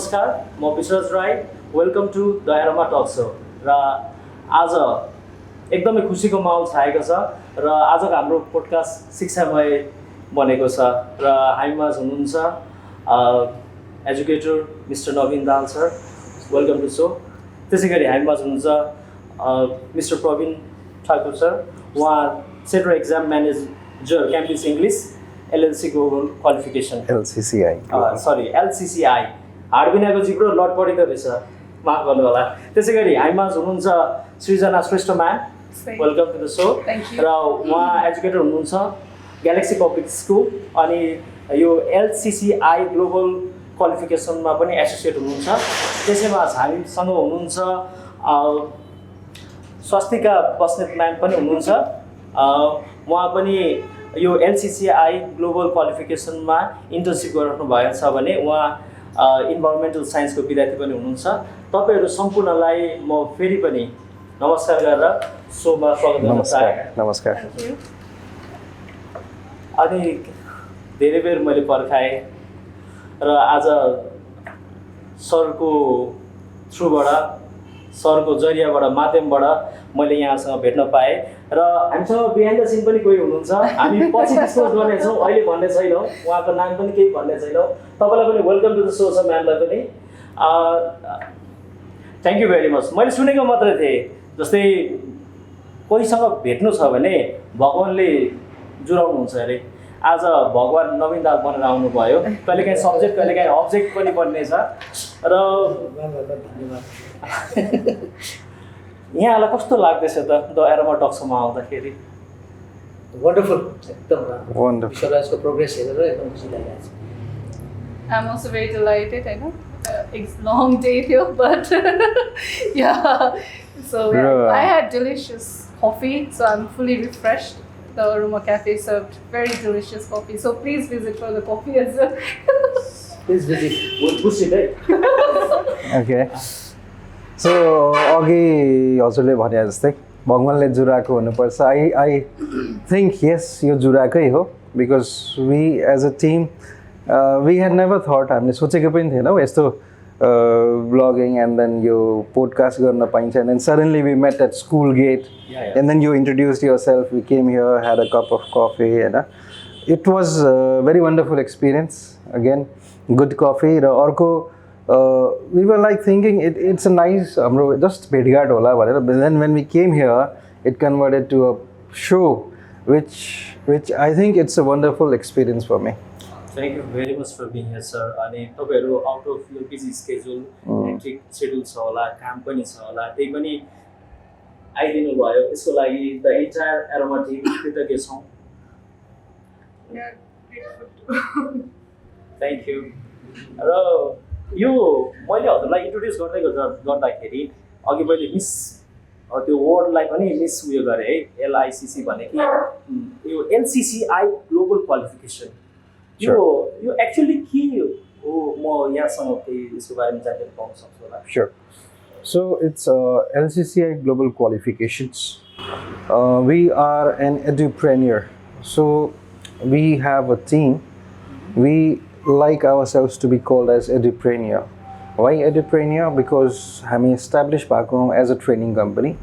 नमस्कार म Bishwas Rai welcome to the Aroma talk so र आज एकदमै खुसीको माहौल छाएको छ र आजको हाम्रो पोडकास्ट शिक्षामय बनेको छ र हामीमा हुनुहुन्छ educator mister Naveen Dal sir welcome to show. त्यसै गरी हामीमा हुनुहुन्छ मिस्टर प्रवीण ठाकुर सर, उहाँ central exam manager campus English LLC global qualification LCCI हाडबिनाको जिब्रो लट पढिँदो रहेछ, माफ गर्नु होला। त्यसै गरी हामीमा हुनुहुन्छ Srijana Shrestha ma'am, welcome to the show. र उहाँ एजुकेटर हुनुहुन्छ ग्यालेक्सी पब्लिक स्कुल अनि यो LCCI ग्लोबल क्वालिफिकेसनमा पनि एसोसिएट हुनुहुन्छ। त्यसैमा हामीसँग हुनुहुन्छ स्वास्तिका बस्नेत म्याम पनि हुनुहुन्छ। उहाँ पनि यो LCCI ग्लोबल क्वालिफिकेसनमा इन्टर्नसिप गरिरहनु भएको छ भने उहाँ इन्भाइरोमेन्टल साइन्सको विद्यार्थी पनि हुनुहुन्छ। तपाईँहरू सम्पूर्णलाई म फेरि पनि नमस्कार गरेर सोमा स्वागत गर्न चाहे। नमस्कार। अनि धेरै बेर मैले पर्खाएँ र आज सरको थ्रुबाट, सरको जरियाबाट, माध्यमबाट मैले यहाँसँग भेट्न पाएँ र हामीसँग बिहाइन्ड द सिन पनि कोही हुनुहुन्छ। हामी पछि डिस्कस गर्नेछौँ, अहिले भन्ने छैनौँ, उहाँको नाम पनि केही भन्ने छैनौँ। तपाईँलाई पनि वेलकम टु द सो छ, म्यामलाई पनि थ्याङ्क यू भेरी मच। मैले सुनेको मात्रै थिएँ, जस्तै कोहीसँग भेट्नु छ भने भगवान्ले जुराउनुहुन्छ अरे। आज भगवान् नवीन दाल बनेर आउनुभयो, कहिलेकाहीँ सब्जेक्ट कहिलेकाहीँ अब्जेक्ट पनि बन्नेछ र यहाँलाई कस्तो लाग्दैछ त द एरोमा टक्समा आउँदाखेरि? वन्डरफुल, एकदम वन्डरफुल। विश्वराजको प्रोग्रेस हेरेर एकदम खुसी लागिरहेको छ। I'm also very delighted, I know. It's a long day here, but yeah. So yeah, I had delicious coffee, so I'm fully refreshed. The Aroma Cafe served very delicious coffee. So please visit for the coffee as well. Please visit. We'll push it, right? Okay. So अघि हजुरले भने जस्तै भगवान्ले जुराएको हुनुपर्छ। I think yes, यो जुराकै हो, because we as a team we had never thought, हामीले सोचेको पनि थिएनौँ यस्तो vlogging and then यो podcast गर्न पाइन्छ, and then suddenly we met at school gate. And then you introduced yourself, we came here, had a cup of coffee, and it was a very wonderful experience. Again, good coffee. र अर्को we were like thinking it's a nice just भेटघाट होला भनेर, but then when we came here it converted to a show which I think it's a wonderful experience for me. Thank you very much for being here, sir. अनि तपाईँहरू out of यो busy schedule, hectic schedule छ होला, काम पनि छ होला, त्यही पनि आइदिनु भयो। यसको लागि द एन्टायर एरोमा टिम कृतज्ञ छौँ। Thank you. र यो मैले हजुरलाई इन्ट्रोड्युस गर्दाखेरि अघि मैले मिस त्यो वर्डलाई पनि मिस उयो गरेँ है, LICC भने कि यो LCCI ग्लोबल क्वालिफिकेसन, यो एक्चुअली के हो? म यहाँसँग केही यसको बारेमा जानकारी पाउन सक्छु होला? Sure. So it's LCCI Global Qualifications. We are an edupreneur. So we have a team. We like ourselves to be called as edupreneur. Why edupreneur? Because हामी established भएको as a training company.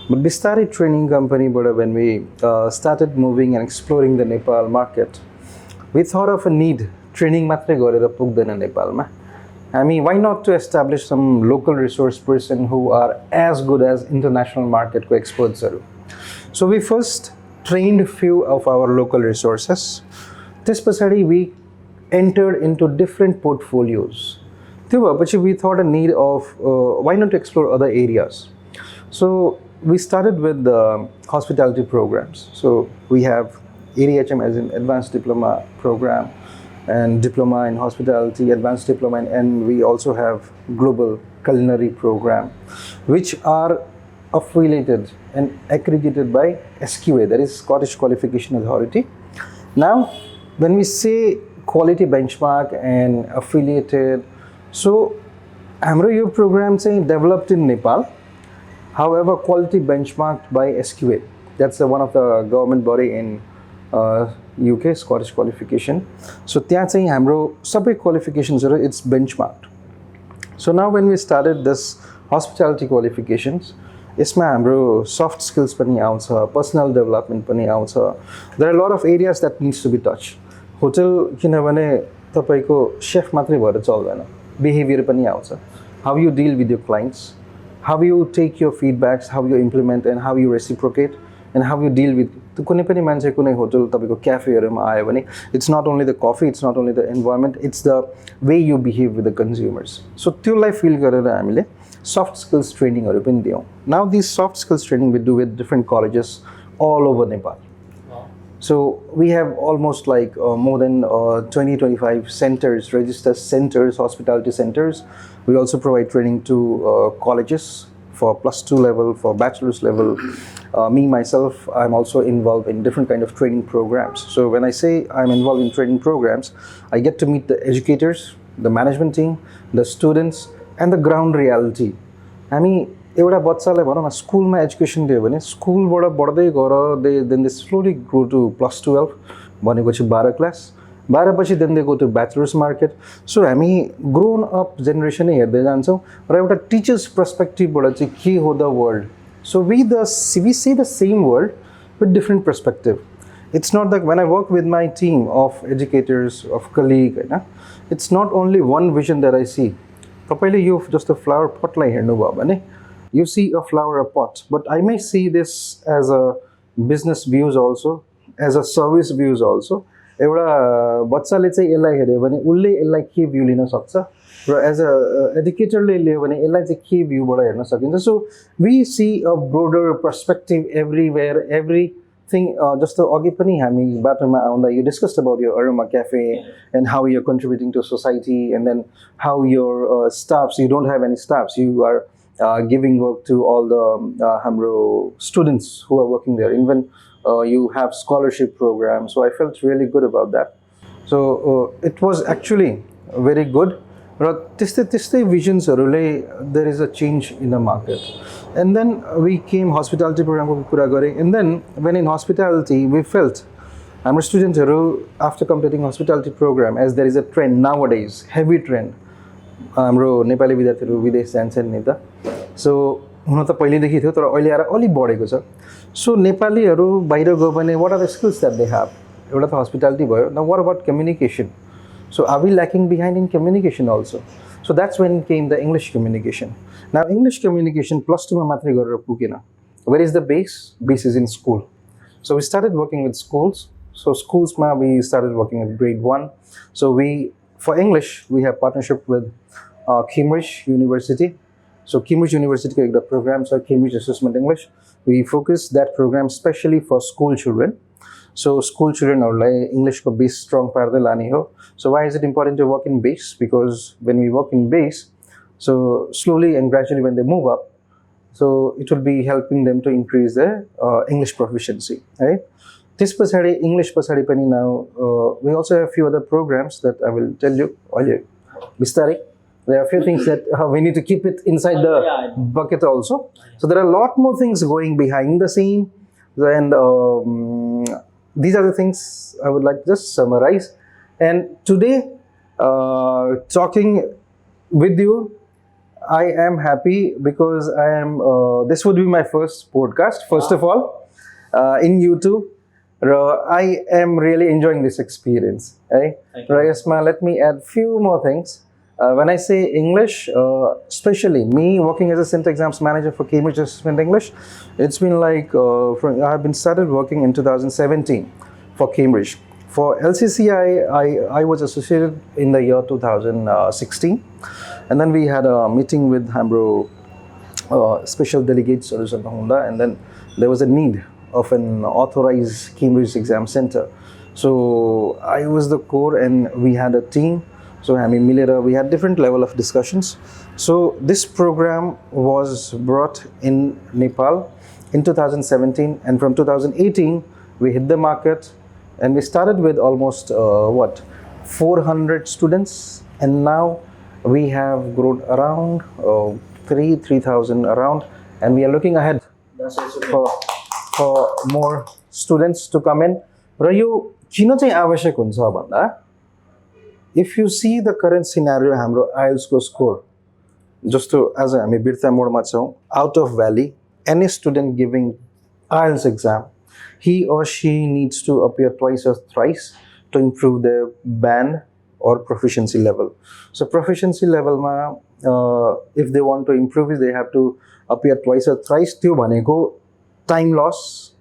But we started training company, but when we started moving and exploring the Nepal market, we thought of a need. Training मात्रै गरेर पुग्दैन नेपालमा। Why not to establish some local resource person who are as good as international market ko experts haru. So we first trained few of our local resources. This pasadi we entered into different portfolios. We thought a need of why not to explore other areas. So we started with the hospitality programs. So we have ADHM as an advanced diploma program, and diploma in hospitality, advanced diploma, and we also have global culinary program, which are affiliated and accredited by SQA, that is Scottish Qualification Authority. Now, when we say quality benchmark and affiliated, so हाम्रो यो program चाहिँ developed in Nepal, however quality benchmarked by SQA. That's one of the government body in UK, Scottish Qualification. So त्यहाँ चाहिँ हाम्रो सबै qualifications it's benchmarked. So now when we started this hospitality qualifications, यसमा हाम्रो soft skills पनि आउँछ, personal development पनि आउँछ. There are a lot of areas that needs to be touched. Hotel किनभने तपाईको chef मात्रै भएर चल्दैन. Behavior पनि आउँछ. How you deal with your clients, how you take your feedbacks, how you implement and how you reciprocate and how you deal with कुनै पनि मान्छे कुनै होटल तपाईको क्याफेहरुमा आयो भने it's not only the coffee, it's not only the environment, it's the way you behave with the consumers. So त्यसलाई feel गरेर हामीले soft skills training हरु पनि दियौं. Now these soft skills training we do with different colleges all over Nepal. So we have almost like more than 20-25 centers, registered centers, hospitality centers. We also provide training to colleges for +2 level, for bachelor's level. Me myself, I'm also involved in different kind of training programs. So when I say I'm involved in training programs, I get to meet the educators, the management team, the students, and the ground reality. I mean, एउटा बच्चालाई भनौँ न स्कुलमा education दियो भने स्कुलबाट बढ्दै गएर then they slowly grow to +12 भनेपछि 12 क्लास 12 पछि then they go to bachelor's market. So हामी grown up generation हेर्दै जान्छौँ र एउटा टिचर्स पर्सपेक्टिभबाट चाहिँ के हो the world. So we see the same world with different perspective. It's not that when I work with my team of educators, of colleague, हैन, it's not only one vision that I see. तपाईले यो just a flower pot लाई हेर्नु भयो भने you see a flower pot, but I may see this as a business views also, as a service views also. एउटा बच्चाले चाहिँ यसलाई हेर्यो भने उले यसलाई के भ्यू लिन सक्छ र एज अ एजुकेटरले लियो भने यसलाई चाहिँ के भ्यूबाट हेर्न सकिन्छ. So we see a broader perspective everywhere everything. जस्तो अघि पनि हामी बाटोमा आउँदा you discussed about your Aroma cafe and how you are contributing to society and then how your staffs, you don't have any staffs, you are giving work to all the hamro students who are working there. Even you have scholarship programs, so I felt really good about that. So it was actually very good. Tiste visions arule there is a change in the market, and then we came hospitality program ko kura gare, and then when in hospitality we felt our students after completing hospitality program, as there is a trend nowadays, heavy trend, हाम्रो नेपाली विद्यार्थीहरू विदेश जान्छन् नि त. So हुन त पहिलेदेखि थियो तर अहिले आएर अलि बढेको छ. सो नेपालीहरू बाहिर गयो भने what are the skills that they have. एउटा त हस्पिटालिटी भयो. Now what about communication. So are we lacking behind in communication also. So that's when came the English communication. Now English communication +2 मा मात्रै गरेर पुगेन. Where is the base? Base is in school. So we started working with schools. So स्कुल्समा we started working with grade 1. सो वी for English we have partnership with Cambridge University. So Cambridge University ka program so Cambridge Assessment English. We focus that program specially for school children. So school children are like English ko base strong parde lani ho. So why is it important to work in base? Because when we work in base, so slowly and gradually when they move up, so it will be helping them to increase their English proficiency, right? This pasadi English pasadi pani now we also have a few other programs that I will tell you. Bistari, there are a few things that we need to keep it inside the bucket also. So there are a lot more things going behind the scene, and these are the things I would like to just summarize. And today, talking with you, I am happy because I am. This would be my first podcast. First of all, in YouTube. I am really enjoying this experience. Right? Rayasma, let me add few more things. When I say English, especially me working as a center exams manager for Cambridge Assessment English, it's been like I have been started working in 2017 for Cambridge. For LCCI, I was associated in the year 2016, and then we had a meeting with Hambro special delegates, and then there was a need of an authorized Cambridge exam center. So I was the core and we had a team. So Hami Milera, we had different level of discussions. So this program was brought in Nepal in 2017, and from 2018 we hit the market and we started with almost 400 students, and now we have grown around 3,000 around, and we are looking ahead for more students to come in. र यो किन चाहिँ आवश्यक हुन्छ भन्दा if you see the current scenario हाम्रो IELTS को score, जस्तो आज हामी बिर्ता मोडमा छौँ out of valley any student giving IELTS exam, he or she needs to appear twice or thrice to improve their band or proficiency level. So proficiency level ma if they want to improve it, they have to appear twice or thrice. त्यो भनेको time loss,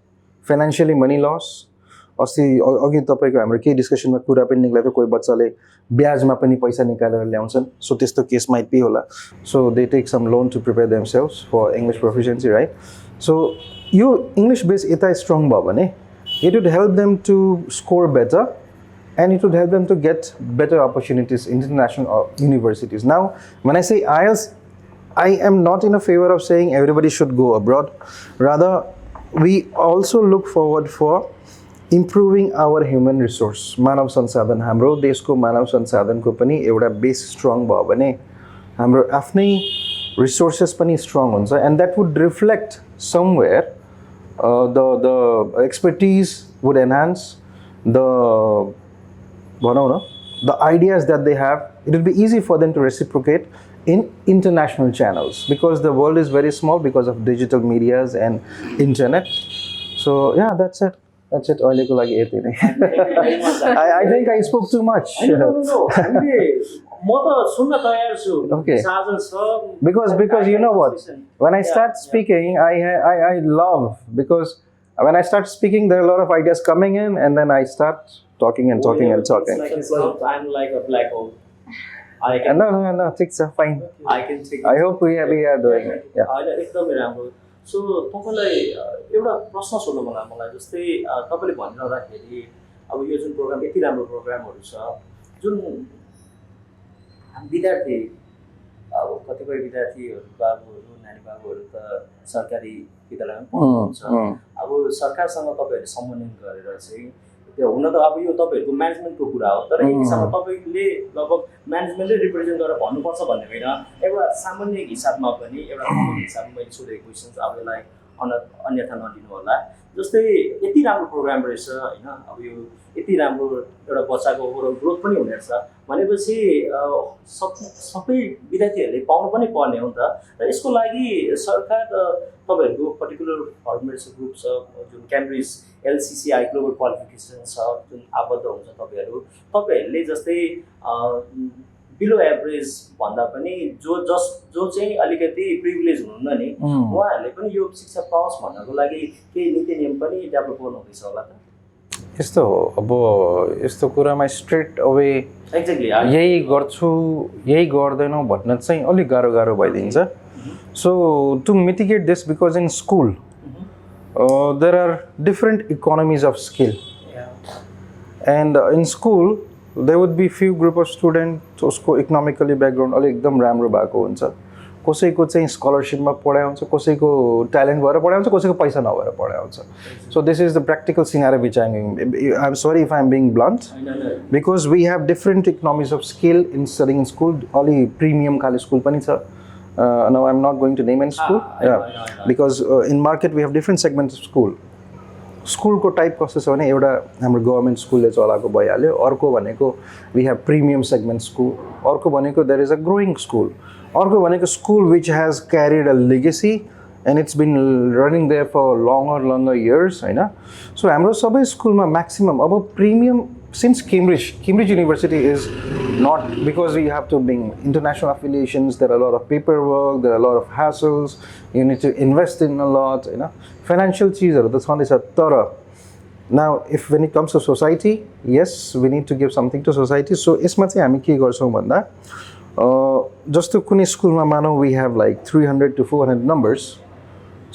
financially money loss. अस्ति अघि तपाईँको हाम्रो केही डिस्कसनमा कुरा पनि निक्लेको कोही बच्चाले ब्याजमा पनि पैसा निकालेर ल्याउँछन् सो त्यस्तो केस माइट बी होला so they take some loan to prepare themselves for English proficiency right so यो इङ्ग्लिस बेस यता स्ट्रङ भयो भने it would help them to score better and it would help them to get better opportunities in international universities. Now, when I say IELTS, I am not in a favor of saying everybody should go abroad. Rather, we also look forward for improving our human resource. मानव संसाधन हाम्रो देशको मानव संसाधनको पनि एउटा base strong भयो भने हाम्रो आफ्नै रिसोर्सेस पनि स्ट्रङ हुन्छ and that would reflect somewhere the expertise would enhance the the ideas that they have. It will be easy for them to reciprocate in international channels because the world is very small because of digital medias and internet. So yeah, that's it. That's it. अहिलेको लागि यति नै. I think I spoke too much. म त सुन्न तयार छु. Okay. Sajan sir. Because you know what? When I start speaking, I love because when I start speaking, there are a lot of ideas coming in, and then I start talking and talking and talking. I'm like a black hole. I can. No, it's fine. I can take. I hope we are doing it. Yeah. एकदमै राम्रो. So तपाईलाई एउटा प्रश्न सोध्नु मन लाग्यो मलाई जस्तै तपाईले भनिरहँदाखेरि अब यो जुन प्रोग्राम यति राम्रो प्रोग्रामहरु छ जुन हामी विद्यार्थी अब कतिपय विद्यार्थीहरु बाबुहरु नानी बाबुहरु त सरकारी विद्यालयमा पढ्नुहुन्छ अब सरकारसँग तपाईहरुले सम्बन्धन गरेर चाहिँ त्यो हुन त अब यो तपाईहरुको म्यानेजमेन्टको कुरा हो तर एक हिसाबमा तपाईले लगभग म्यानेजमेन्टले रिप्रेजेन्ट गरेर भन्नुपर्छ भन्ने होइन एउटा सामान्य हिसाबमा पनि एउटा कमन हिसाबमा मैले सोधेको क्वेशन्स अब यसलाई अन्यथा नलिनु होला जस्तै यति राम्रो प्रोग्राम रहेछ हैन अब यो यति राम्रो एउटा बच्चाको ओभरअल ग्रोथ पनि हुने रहेछ भनेपछि सबै विद्यार्थीहरूले पाउनु पनि पर्ने हो नि त र यसको लागि सरकार तपाईहरुको पर्टिकुलर फर्मेसन ग्रुप छ जुन क्याम्ब्रिज एलसीसीआई ग्लोबल क्वालिफिकेसन छ जुन आबद्ध हुन्छ तपाईहरुले जस्तै बिलो एभरेज भन्दा पनि जो चाहिँ अलिकति प्रिभिलेज हुनुहुन्न नि उहाँहरूले पनि यो शिक्षा पाओस् भन्नको लागि केही नीति नियम पनि डेभलप गर्नु हुँदैछ होला त यस्तो हो अब यस्तो कुरामा स्ट्रेट अवे एक्ज्याक्टली यही गर्छु यही गर्दैनौ भन्न चाहिँ अलि गाह्रो भइदिन्छ so to mitigate this because in school there are different economies of skill and in school there would be few group of students उसको economically background अलि एकदम राम्रो भएको हुन्छ कसैको चाहिँ स्कलरशिपमा पढाइ हुन्छ कसैको ट्यालेन्ट भएर पढाइ हुन्छ कसैको पैसा नभएर पढाइ हुन्छ so this is the practical scenario which I'm sorry if I'm being blunt because we have different economies of skill in studying in school अलि premium खाले स्कुल पनि छ now I'm not going to name any school because in market we have different segments of school को type कस्तो छ भने एउटा हाम्रो गभर्नमेन्ट स्कुलले चलाएको भइहाल्यो अर्को भनेको we have premium segment school अर्को भनेको there is a growing school अर्को भनेको school which has carried a legacy and it's been running there for longer years हैन so हाम्रो सबै स्कुलमा maximum अब premium since Cambridge University is not because we have to bring international affiliations there are a lot of paperwork there are a lot of hassles you need to invest in a lot you know financial चीजहरु त छँदैछ तर now if when it comes to society yes we need to give something to society so यसमा चाहिँ हामी के गर्छौं भन्दा जस्तो कुनै स्कुलमा मानौ we have like 300 to 400 numbers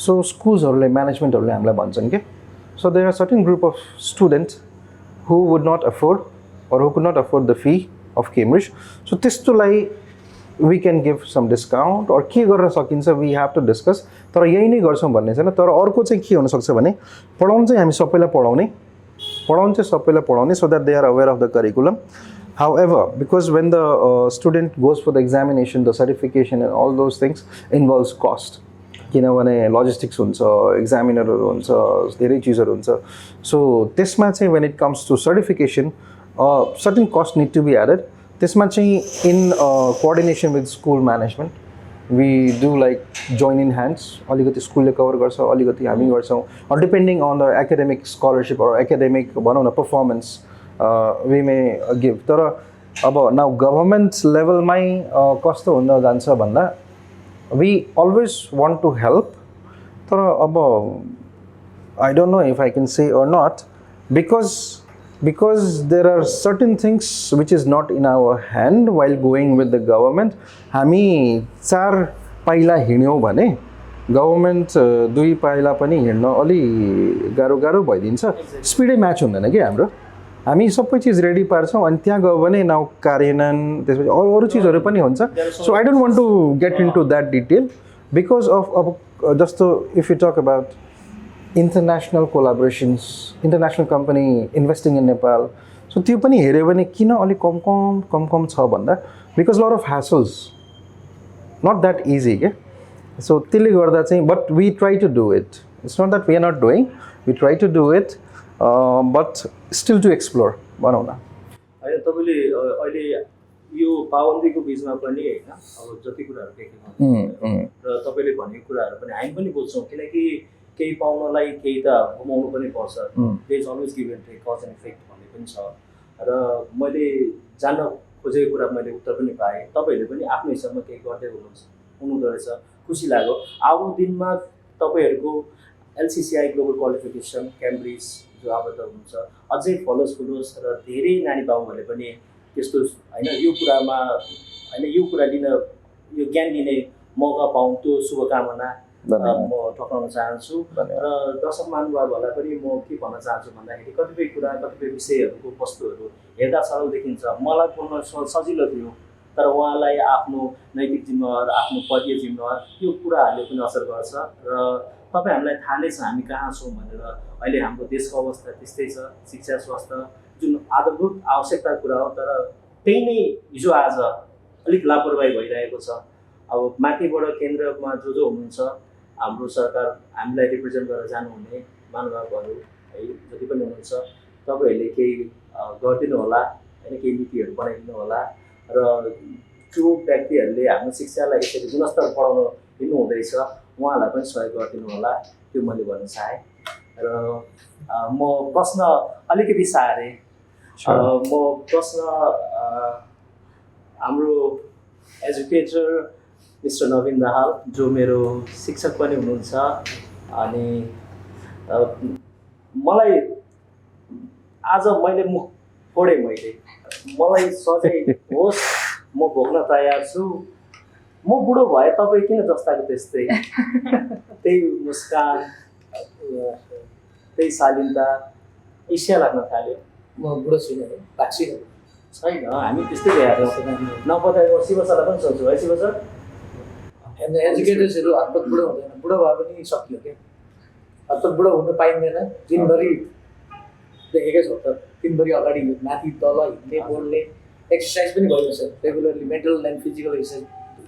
so schools-हरुले management-हरुले हामीलाई भन्छन् के so there are certain group of students who would not afford or who could not afford the fee of Cambridge so त्यस्तोलाई we can give some discount or के गर्न सकिन्छ we have to discuss तर यही नै गर्छौं भन्ने छैन तर अर्को चाहिँ के हुन सक्छ भने पढाउन चाहिँ हामी सबैलाई पढाउने so that they are aware of the curriculum however because when the student goes for the examination the certification and all those things involves cost किनभने लजिस्टिक्स हुन्छ एक्जामिनरहरु हुन्छ धेरै चीजहरु हुन्छ सो त्यसमा चाहिँ when it comes to certification certain cost need to be added त्यसमा चाहिँ in coordination with school management we do like join in hands. अलिकति स्कुलले कभर गर्छ, अलिकति हामी गर्छौँ, or depending on the academic scholarship or academic भनौँ न performance we may give. तर अब now government level मै कस्तो हुन जान्छ भन्दा we always want to help. तर अब I don't know if I can say or not, because there are certain things which is not in our hand while going with the government. हामी 4 पाइला हिँड्यौँ भने गभर्मेन्ट 2 पाइला पनि हिँड्न अलि गाह्रो भइदिन्छ, स्पिडै म्याच हुँदैन कि हाम्रो. हामी सबै चिज रेडी पार्छौँ अनि त्यहाँ गयो भने नाउ कार्यान्वयन त्यसपछि अरू चिजहरू पनि हुन्छ. So I don't want to get into that detail because of अब जस्तो if you talk about international collaborations, international company investing in Nepal. So त्यो पनि हेऱ्यो भने किन अलि कम छ भन्दा because lot of hassles, not that easy के. So त्यसले गर्दा चाहिँ but we try to do it. It's not that we are not doing, we try to do it, but still to explore भनौँ न. होइन तपाईँले अहिले यो पाबन्दीको बिचमा पनि होइन अब जति कुराहरू देखेको र तपाईँले भनेको कुराहरू पनि हामी पनि बुझ्छौँ, किनकि केही पाउनलाई केही त गुमाउनु पनि पर्छ. There is always give and take, cause and effect भन्ने पनि छ. र मैले जान्न खोजेको कुरा मैले उत्तर पनि पाएँ. तपाईँहरूले पनि आफ्नो हिसाबमा केही गर्दै हुनुहुँदो रहेछ, खुसी लाग्यो. आउँदो दिनमा तपाईँहरूको एलसिसिआई ग्लोबल क्वालिफिकेसन क्याम्ब्रिज जो आबद्ध हुन्छ अझै फलोस् र धेरै नानी बाबुहरूले पनि त्यस्तो होइन यो कुरामा होइन यो कुरा लिन यो ज्ञान लिने मौका पाउँ, त्यो शुभकामना म ठक्राउन चाहन्छु. र दर्शक महानुभावहरूलाई पनि म के भन्न चाहन्छु भन्दाखेरि कतिपय कुरा कतिपय विषयहरूको वस्तुहरू हेर्दा सरल देखिन्छ, मलाई बोल्न सजिलो थियो, तर उहाँलाई आफ्नो नैतिक जिम्मेवार आफ्नो पदीय जिम्मेवार यो कुराहरूले पनि असर गर्छ. र तपाईँ हामीलाई थाहा नै छ हामी कहाँ छौँ भनेर. अहिले हाम्रो देशको अवस्था त्यस्तै छ, शिक्षा स्वास्थ्य जुन आधारभूत आवश्यकताको कुरा हो, तर त्यही नै हिजो आज अलिक लापरवाही भइरहेको छ. अब माथिबाट केन्द्रमा जो हुनुहुन्छ हाम्रो सरकार हामीलाई रिप्रेजेन्ट गरेर जानुहुने महानुभावहरू है जति पनि हुनुहुन्छ तपाईँहरूले केही गरिदिनु होला होइन, केही नीतिहरू बनाइदिनु होला र जो व्यक्तिहरूले हाम्रो शिक्षालाई यसरी गुणस्तर बढाउन हिँड्नु हुँदैछ उहाँहरूलाई पनि सहयोग गरिदिनु होला, त्यो मैले भन्न चाहेँ. र म प्रश्न अलिकति सारेँ. म प्रश्न हाम्रो एजुकेटर मिस्टर नवीन दाहाल जो मेरो शिक्षक पनि हुनुहुन्छ, अनि मलाई आज मैले मुख फोडेँ, मलाई सधैँ होस् म भोग्न तयार छु, म बुढो भए तपाईँ किन जस्ताको त्यस्तै, त्यही मुस्कान त्यही शालीनता ईर्ष्या लाग्न थाल्यो. म बुढो छुइनँ छैन, हामी त्यस्तै भइहाल्छौँ. नपत्याएको शिव सरलाई पनि सोध्छु है. शिव सर एजुकेटर्सहरू हतपत बुढो हुँदैन, बुढो भए पनि सकियो क्या. हतपत बुढो हुनु पाइँदैन. दिनभरि देखेकै छौँ त, दिनभरि अगाडि माथि तल हिँड्ने बोल्ने एक्सर्साइज पनि भइरहेछ regularly, mental and physical exercise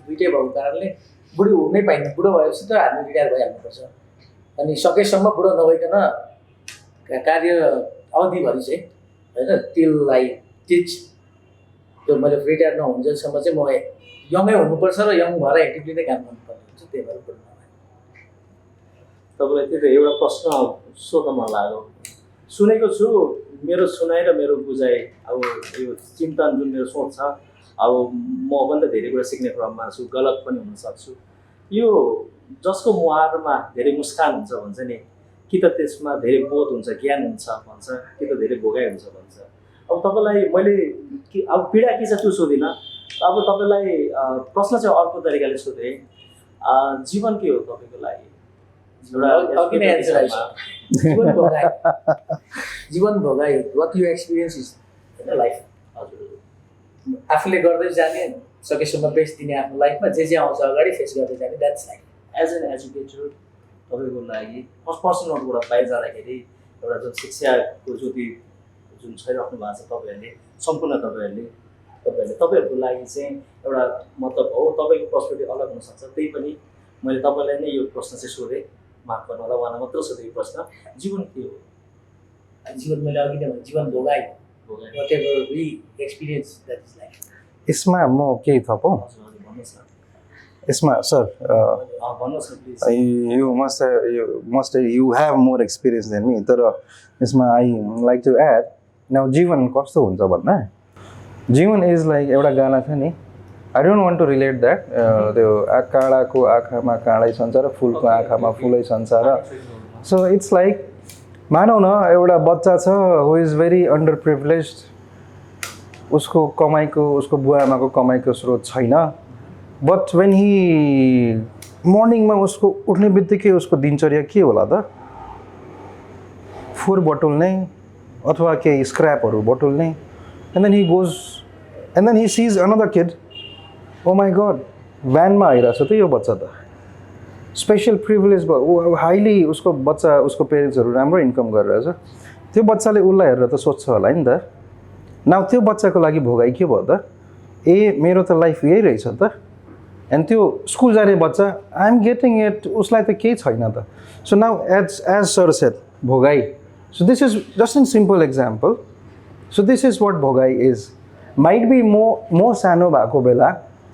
दुइटै भएको कारणले बुढी हुनै पाइँदैन. बुढो भएपछि त हामी रिटायर भइहाल्नुपर्छ. अनि सकेसम्म बुढो नभइकन कार्य अवधिभरि चाहिँ होइन टिल आई टिच, त्यो मैले रिटायर नहुन्जेलसम्म चाहिँ म यङै हुनुपर्छ र यङ भएर एक्टिभली नै काम गर्नुपर्ने हुन्छ. त्यही भएर बुढो नभए. तपाईँलाई त्यही त एउटा प्रश्न सोध्न मन लाग्यो. सुनेको छु, मेरो सुनाइ र मेरो बुझाइ अब यो चिन्तन जुन मेरो सोच छ, अब म पनि त धेरै कुरा सिक्ने क्रममा छु, गलत पनि हुनसक्छु. यो जसको मुहारमा धेरै मुस्कान हुन्छ भन्छ नि, कि त त्यसमा धेरै बोध हुन्छ, ज्ञान हुन्छ भन्छ, कि त धेरै भोगाइ हुन्छ भन्छ. अब तपाईँलाई मैले अब पीडा के छ त्यो सोधिनँ. अब तपाईँलाई प्रश्न चाहिँ अर्को तरिकाले सोधेँ, जीवन के हो तपाईँको लागि? जीवन भोगाइ वाट यु एक्सपिरियन्स इज होइन लाइफ. हजुर आफूले गर्दै जाने, सकेसम्म बेस्ट दिने आफ्नो लाइफमा, जे आउँछ अगाडि फेस गर्दै जाने, that's life. As an educator तपाईँको लागि फर्स्ट पर्सन नोटबाट बाहिर जाँदाखेरि एउटा जुन शिक्षाको ज्योति जुन छरिराख्नु भएको छ तपाईँहरूले सम्पूर्ण तपाईँहरूको लागि चाहिँ एउटा मतलब हो. तपाईँको पर्सपेक्टिभ अलग हुनसक्छ, त्यही पनि मैले तपाईँलाई नै यो प्रश्न चाहिँ सोधेँ, माफ गर्नु होला, उहाँलाई मात्र सोधेँ यो प्रश्न. जीवन के हो? जीवन मैले अघि नै भने जीवन भोगाइ, whatever we experience that is life. यसमा म केही थपौँ. भन्नुहोस् न. यसमा सर भन्नुहोस् न please. you have more experience than me तर यसमा I like to add now जीवन कस्तो हुन्छ भन्दा जीवन इज लाइक एउटा गाना छ नि I don't want to relate that त्यो काँडाको आँखामा काँडै संसार फुलको आँखामा फुलै संसार so it's like मानौ न एउटा बच्चा छ who is very underprivileged उसको कमाइको उसको बुवाआमाको कमाइको स्रोत छैन बट when he मर्निङमा उसको उठ्ने बित्तिकै उसको दिनचर्या के होला त फोहोर बटुल्ने अथवा केही स्क्रैपहरू बटुल्ने and then he goes and then he sees another kid oh my god भ्यानमा आइरहेछ त यो बच्चा त स्पेशल प्रिभिलेज भयो हाइली उसको बच्चा उसको पेरेन्ट्सहरू राम्रो इन्कम गरिरहेछ त्यो बच्चाले उसलाई हेरेर त सोध्छ होला नि त नाउ त्यो बच्चाको लागि भोगाइ के भयो त ए मेरो त लाइफ यही रहेछ त एन्ड त्यो स्कुल जाने बच्चा आई एम गेटिङ इट उसलाई त केही छैन त so now as sir said भोगाइ so this is just an simple example so this is what भोगाइ इज माइट बी म सानो भएको बेला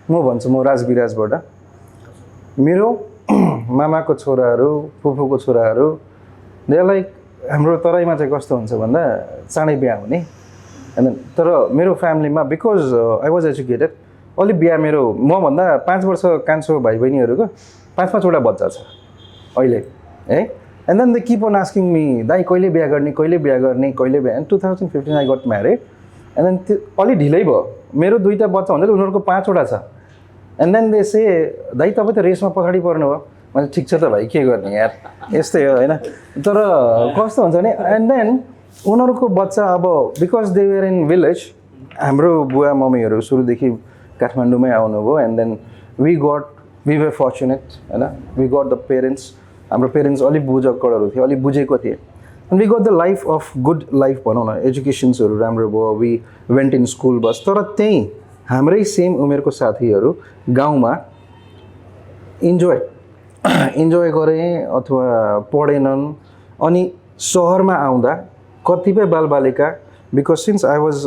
म भन्छु म राजविराजबाट मेरो मामाको छोराहरू फुपूको छोराहरू दे लाइक हाम्रो तराईमा चाहिँ कस्तो हुन्छ भन्दा चाँडै बिहा हुने एन्ड तर मेरो फ्यामिलीमा बिकज आई वाज एजुकेटेड अलि बिहा मेरो मभन्दा 5 वर्ष कान्छो भाइ बहिनीहरूको 5-5वटा बच्चा छ अहिले है and then they keep on asking me दाइ कहिले बिहा गर्ने कहिले बिहा गर्ने कहिले बिहा and 2015 I got married and then त्यो अलि ढिलै भयो मेरो 2टा बच्चा हुँदा उनीहरूको 5वटा छ एन्ड देन दे से दाइ तपाईँ त रेसमा पछाडि पर्नु भयो मैले ठिक छ त भाइ के गर्ने यार यस्तै हो होइन तर कस्तो हुन्छ भने एन्ड देन उनीहरूको बच्चा अब because they were in village हाम्रो बुवा मम्मीहरू सुरुदेखि काठमाडौँमै आउनुभयो and then we were fortunate होइन वी गट द पेरेन्ट्स हाम्रो पेरेन्ट्स अलिक बुझकरहरू थियो अलिक बुझेको थिए and we got the life of good life भनौँ न एजुकेसन्सहरू राम्रो भयो वी वेन्ट इन स्कुल बस तर त्यहीँ हाम्रै सेम उमेरको साथीहरू गाउँमा इन्जोय गरे अथवा पढेनन् अनि सहरमा आउँदा कतिपय बालबालिका because since I was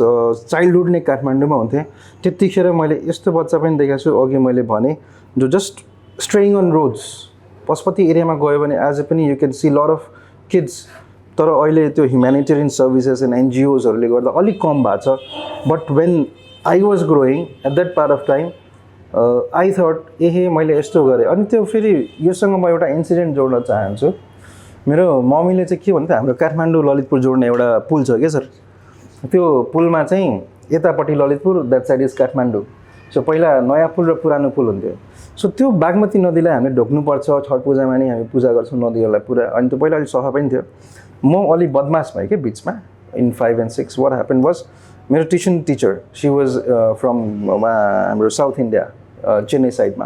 childhood नै काठमाडौँमा हुन्थेँ त्यतिखेर मैले यस्तो बच्चा पनि देखाएको छु अघि मैले भने जो just straying on roads Pashupati एरियामा गयो भने आज पनि you can see lot of kids तर अहिले त्यो ह्युम्यानिटेरियन सर्भिसेस एन्ड एनजिओजहरूले गर्दा अलिक कम भएको छ but when I was growing at that part of time I thought एहे मैले यस्तो गरेँ अनि त्यो फेरि योसँग म एउटा इन्सिडेन्ट जोड्न चाहन्छु मेरो मम्मीले चाहिँ के भन्थ्यो हाम्रो काठमाडौँ ललितपुर जोड्ने एउटा पुल छ क्या सर त्यो पुलमा चाहिँ यतापट्टि Lalitpur that side is Kathmandu so पहिला नयाँ पुल र पुरानो पुल हुन्थ्यो सो त्यो बागमती नदीलाई हामीले ढोक्नुपर्छ छठ पूजामा नि हामी पूजा गर्छौँ नदीहरूलाई पुरा अनि त्यो पहिला अलिक सफा पनि थियो म अलिक बदमास भएँ क्या बिचमा in 5 and 6 what happen was मेरो tuition teacher she was from हाम्रो साउथ इन्डिया चेन्नई साइडमा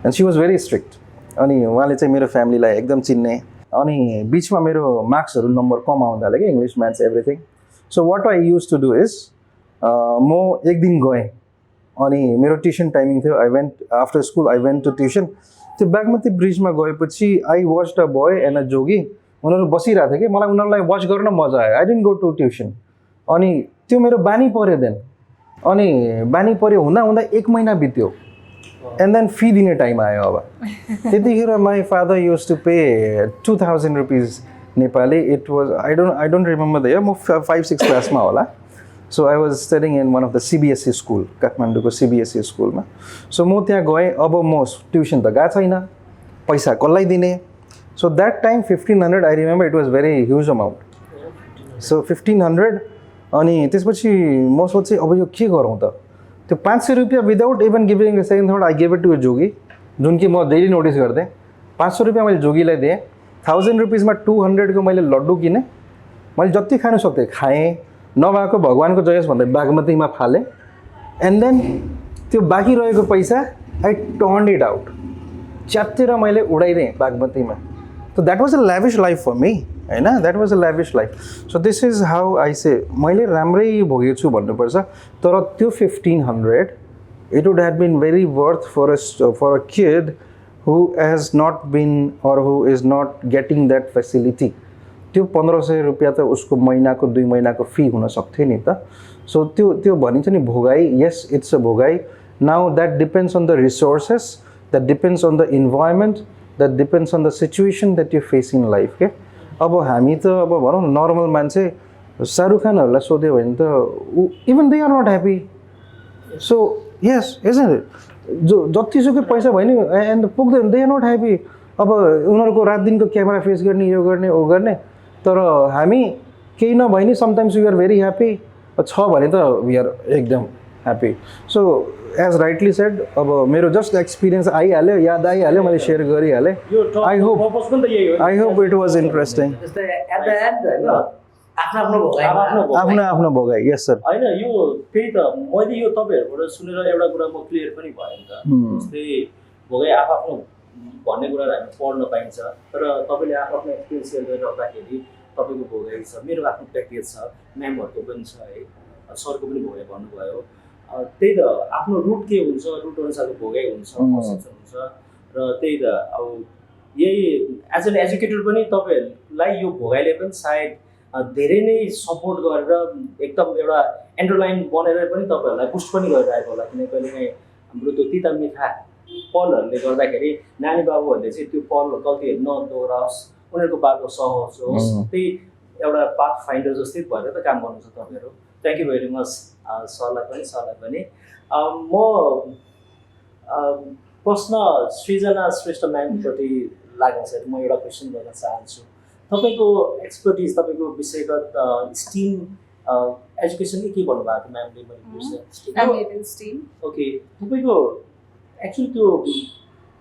and she was very strict अनि उहाँले चाहिँ मेरो फ्यामिलीलाई एकदम चिन्ने अनि बिचमा मेरो मार्क्सहरू नम्बर कम आउँदा हाल्यो क्या English maths everything so what I use to do is म एक दिन गएँ अनि मेरो ट्युसन टाइमिङ थियो I went after school I went to tuition त्यो बागमती ब्रिजमा गएपछि I watched a boy and a jogi उनीहरू बसिरहेको थियो कि मलाई उनीहरूलाई वाच गर्न मजा आयो I didn't go to tuition अनि त्यो मेरो बानी पऱ्यो देन अनि बानी पऱ्यो हुँदा हुँदा 1 महिना बित्यो एन्ड देन फी दिने टाइम आयो अब त्यतिखेर my father use to pay 2000 rupees Nepali it was I don't remember the year म 5-6 क्लासमा होला so I was studying in one of the CBSE school काठमाडौँको सिबिएसई स्कुलमा सो म त्यहाँ गएँ अब म ट्युसन त गएको छैन पैसा कसलाई दिने so that time 1500 I remember it was very huge amount so 1500 अनि त्यसपछि म सोचेँ अब यो के गरौँ त त्यो 500 रुपियाँ without even giving a second third I give it to a jogi जुन कि म डेली नोटिस गर्थेँ 500 रुपियाँ मैले जोगीलाई दिएँ 1000 रुपिजमा 200 को मैले लड्डु किनेँ मैले जति खानु सक्थेँ खाएँ नभएको भगवान्को जयस भन्दै बागमतीमा फालेँ एन्ड देन त्यो बाँकी रहेको पैसा आई टर्न्ड इट आउट च्यातेर मैले उडाइदिएँ बागमतीमा so that was a lavish life for me होइन that was a lavish life so this is how I say मैले राम्रै भोगेको छु भन्नुपर्छ तर त्यो 1500 it would have been very worth for a kid who has not been or who is not getting that facility त्यो 1500 रुपियाँ त उसको महिनाको 2 महिनाको फी हुन सक्थ्यो नि त सो त्यो भनिन्छ नि भोगाई यस इट्स अ भोगाई now that depends on the resources that depends on the environment, that depends on the situation that you face in life के अब हामी त अब भनौँ नर्मल मान्छे शाहरुख खानहरूलाई सोध्यो भने त even they are not happy so yes isn't it जो जतिसुकै पैसा भयो नि एन्ड पुग्दैन दे आर नट ह्याप्पी अब उनीहरूको रात दिनको क्यामेरा फेस गर्ने यो गर्ने ओ गर्ने तर हामी केही नभए नि sometimes we are very happy छ भने त वी आर एकदम happy so as rightly said अब मेरो जस्ट एक्सपिरियन्स आइहाल्यो याद आइहाल्यो मैले सेयर गरिहालेँ I hope it was interesting जस्तै एट द एन्ड होइन आफ्नो आफ्नो आफ्नो भोगाइ यस सर होइन यो त्यही त मैले यो तपाईँहरूबाट सुनेर एउटा कुरा म क्लियर पनि भयो नि त जस्तै भोगाइ आफ्नो भन्ने कुराहरू हामी पढ्न पाइन्छ तर तपाईँले आफ्नो एक्सपिरियन्स सेयर गरिरहँदाखेरि तपाईँको भोगाइ छ मेरो आफ्नो प्र्याक्टिस छ म्यामहरूको पनि छ है सरको पनि भोगाइ भन्नुभयो त्यही त आफ्नो रुट के हुन्छ रुट अनुसारको भोगाइ हुन्छ पर्सेप्सन हुन्छ र त्यही त अब यही एज एन एजुकेटर पनि तपाईँहरूलाई यो भोगाइले पनि सायद धेरै नै सपोर्ट गरेर एकदम एउटा एन्डरलाइन बनेर पनि तपाईँहरूलाई पुस्ट पनि गरिरहेको होला किनकि कहिलेकाहीँ हाम्रो त्यो तिता मिठा पलहरूले गर्दाखेरि नानी बाबुहरूले चाहिँ त्यो पल गल्तीहरू नदोहोऱ्याओस् उनीहरूको बाटो सहज होस् त्यही एउटा पाथ फाइन्डर जस्तै भएर त काम गर्नुहुन्छ तपाईँहरू थ्याङ्क यू भेरी मच सरलाई पनि म प्रश्न सृजना श्रेष्ठ म्यामप्रति लाग्न छ म एउटा क्वेसन गर्न चाहन्छु तपाईँको एक्सपर्टिज तपाईँको विषयगत स्टिम एजुकेसन के भन्नुभएको थियो म्यामले मैले STEAM. ओके तपाईँको एक्चुअली त्यो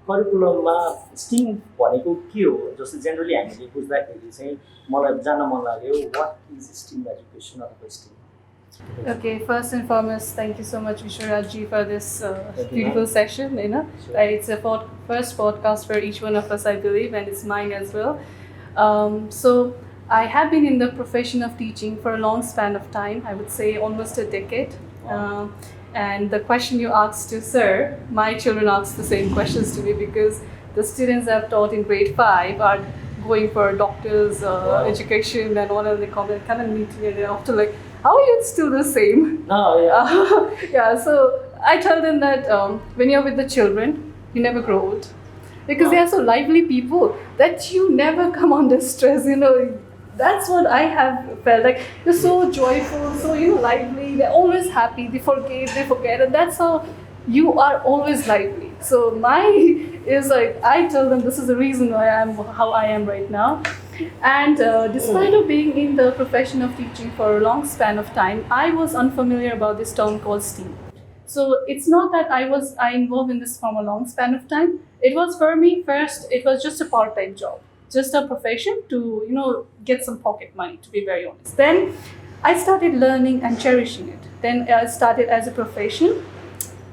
करिकुलममा स्टिम भनेको के हो जस्तो जेनरली हामीले बुझ्दाखेरि चाहिँ मलाई जान्न मन लाग्यो वाट इज स्टिम एजुकेसन अथवा steam Okay, first and foremost, thank you so much, Vishwaraji, for this beautiful session. You know, it's a first podcast for each one of us, I believe, and it's mine as well. So I have been in the profession of teaching for a long span of time. I would say almost a decade. And the question you asked to sir, my children asked the same questions to me because the students I've taught in grade 5 are going for doctors education and all, and they come and kind of meet me and they're after like, how are you still the same? Yeah, so I tell them that when you're with the children, you never grow old. Because they are so lively people that you never come under stress, you know. That's what I have felt. Like, they're so joyful, so, you know, lively. They're always happy. They forgive, they forget. And that's how you are always lively. So my is like, I tell them this is the reason why I am how I am right now. And despite of being in the profession of teaching for a long span of time, I was unfamiliar about this term called STEAM. So it's not that I involved in this from a long span of time. It was for me, first, it was just a part-time job, just a profession to, you know, get some pocket money, to be very honest. Then I started learning and cherishing it. Then I started as a profession.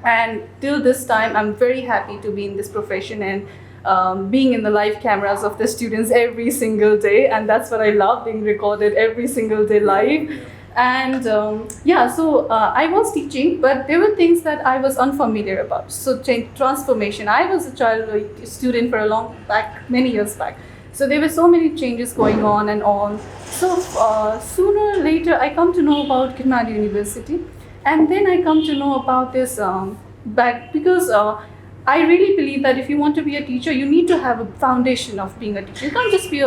And till this time, I'm very happy to be in this profession and being in the live cameras of the students every single day. And that's what I love, being recorded every single day live. And yeah, so I was teaching, but there were things that I was unfamiliar about. So transformation. I was a student for many years back. So there were so many changes going on and on. So sooner or later, I come to know about Kirnali University. And then I come to know about this because I really believe that if you want to be a teacher, you need to have a foundation of being a teacher. You can't just be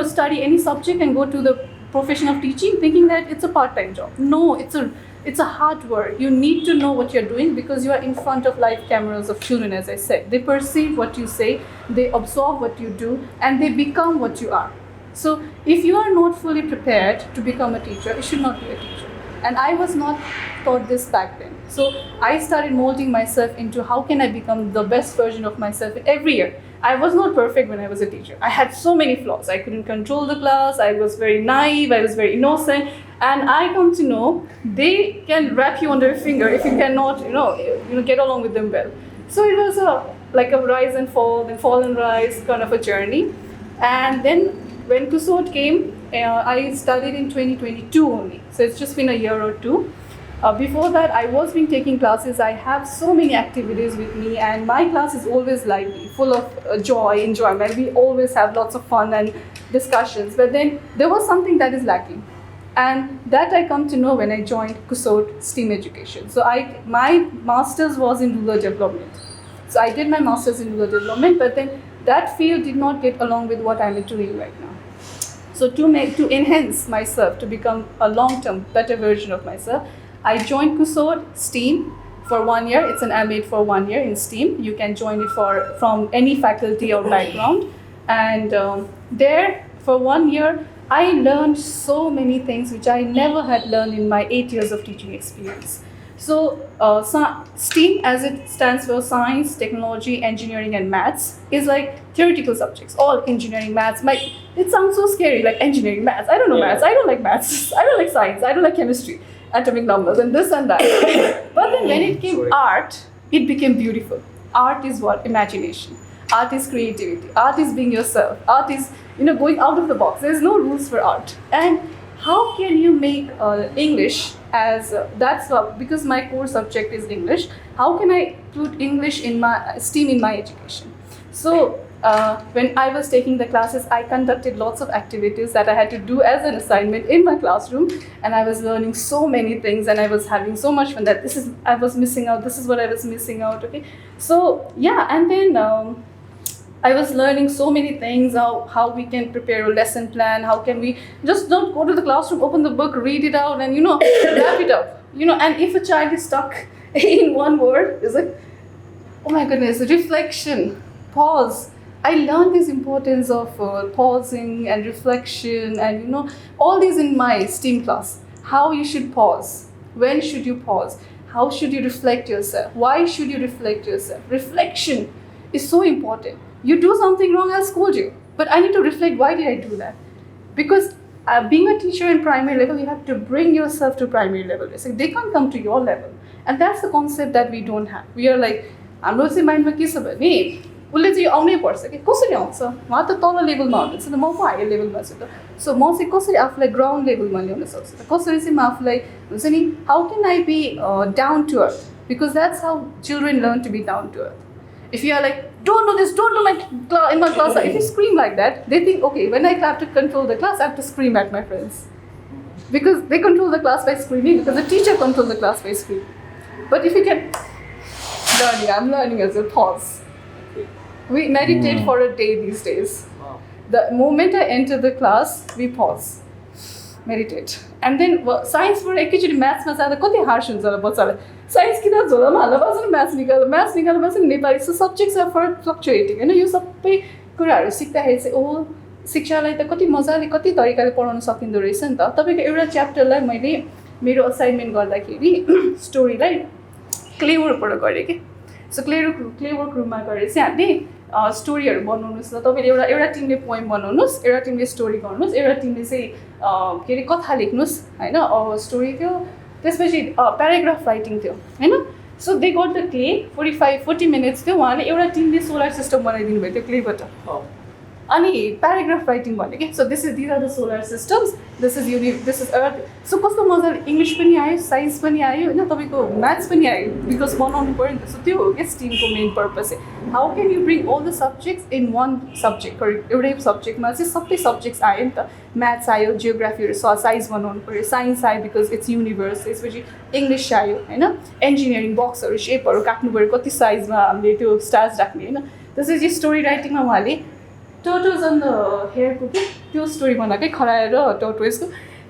study any subject and go to the profession of teaching thinking that it's a part-time job. No, it's a hard work. You need to know what you're doing because you are in front of live cameras of children, as I said. They perceive what you say, they absorb what you do, and they become what you are. So if you are not fully prepared to become a teacher, you should not be a teacher. And I was not taught this back then. So I started molding myself into how can I become the best version of myself every year. I was not perfect when I was a teacher. I had so many flaws. I couldn't control the class. I was very naive. I was very innocent. And I come to know they can wrap you on their finger if you cannot, get along with them well. So it was like a rise and fall, then fall and rise kind of a journey. And then when Kusot came, I studied in 2022 only. So it's just been a year or two. Before that, I was been taking classes. I have so many activities with me, and my class is always lively, full of joy, enjoyment. We always have lots of fun and discussions. But then there was something that is lacking, and that I come to know when I joined Kusot STEAM Education. So my master's was in rural development. So I did my master's in rural development, but then that field did not get along with what I'm doing right now. So to enhance myself, to become a long-term better version of myself, I joined Kusod STEAM for 1 year. It's an MA for 1 year in STEAM. You can join it from any faculty or background. And there for 1 year, I learned so many things which I never had learned in my 8 years of teaching experience. So STEAM, as it stands for Science, Technology, Engineering, and Maths, is like theoretical subjects, all engineering, maths. It sounds so scary, like engineering, maths. I don't know maths. I don't like maths. I don't like science. I don't like chemistry, atomic numbers, and this and that. But then when it came art, it became beautiful. Art is what? Imagination. Art is creativity. Art is being yourself. Art is, going out of the box. There's no rules for art. And how can you make English as because my core subject is English. How can I put English in my STEAM in my education? So when I was taking the classes, I conducted lots of activities that I had to do as an assignment in my classroom, and I was learning so many things, and I was having so much fun that I was missing out. This is what I was missing out. Okay, so yeah, and then I was learning so many things, how we can prepare a lesson plan, how can we just don't go to the classroom, open the book, read it out, and wrap it up. And if a child is stuck in one word, it's like, oh my goodness, reflection, pause. I learned this importance of pausing and reflection and all these in my STEAM class. How you should pause, when should you pause, how should you reflect yourself, why should you reflect yourself. Reflection is so important. You do something wrong, I'll scold you, but I need to reflect, why did I do that? Because being a teacher in primary level, you have to bring yourself to primary level. So they can't come to your level, and that's the concept that we don't have. We are like, हाम्रो चाहिँ माइन्डमा के छ भने उसले चाहिँ आउनै पर्छ कि कसरी आउँछ, उहाँ त तल लेभलमा हुनुहुन्छ त म पो हायर लेभलमा छु त, सो म चाहिँ कसरी आफूलाई ग्राउन्ड लेभलमा ल्याउन सक्छु त, कसरी चाहिँ म आफूलाई हुन्छ नि, how can I be down to earth, because that's how children learn to be down to earth. If you are like, don't do this, don't do in my class, if you scream like that, they think, okay, when I have to control the class, I have to scream at my friends. Because they control the class by screaming, because the teacher controls the class by screaming. But if you can, I'm learning as a pause. We meditate for a day these days. Wow. The moment I enter the class, we pause, meditate. And then science for एकैचोटि म्याथ्समा जाँदा कति harsh हुन्छ होला बच्चालाई. Science किताब झोलामा हाल्न पाउँछ नि, म्याथ्स निकाल्नु पाउँछ नि, Nepali. So subjects are for fluctuating होइन. यो सबै कुराहरू सिक्दाखेरि चाहिँ शिक्षालाई त कति मजाले कति तरिकाले पढाउन सकिँदो रहेछ नि त. तपाईँको एउटा च्याप्टरलाई मैले मेरो असाइनमेन्ट गर्दाखेरि स्टोरीलाई क्लेवर्कबाट गरेँ कि. सो क्लेवर्क रुममा गएर चाहिँ हामीले स्टोरीहरू बनाउनुहोस् न. तपाईँले एउटा टिमले पोइम बनाउनुहोस्, एउटा टिमले स्टोरी गर्नुहोस्, एउटा टिमले चाहिँ के अरे कथा लेख्नुहोस् होइन, स्टोरी थियो. त्यसपछि प्याराग्राफ राइटिङ थियो होइन. So they got the clay 40 minutes थियो. उहाँले एउटा टिमले सोलर सिस्टम बनाइदिनु भयो त्यो क्लेबाट. अनि प्याराग्राफ राइटिङ भन्यो कि. So these are the solar systems, this is earth. So कस्तो मजाले इङ्ग्लिस पनि आयो, साइन्स पनि आयो होइन, तपाईँको म्याथ्स पनि आयो, बिकज बनाउनु पऱ्यो नि त. सो त्यो हो क्या स्टिमको मेन पर्पज चाहिँ. How can you bring all the subjects in one subject. एउटै सब्जेक्टमा चाहिँ सबै सब्जेक्ट्स आयो नि त. म्याथ्स आयो, जियोग्राफीहरू साइज बनाउनु पऱ्यो, साइन्स आयो बिकज इट्स युनिभर्स. त्यसपछि इङ्ग्लिस आयो होइन, इन्जिनियरिङ बक्सहरू सेपहरू काट्नु पऱ्यो, कति साइजमा हामीले त्यो स्टार्स राख्ने होइन. त्यसपछि स्टोरी राइटिङमा उहाँले टर्टोइज अन द हेयरको के त्यो स्टोरी बनाएकै, खरायो र टर्टोइजको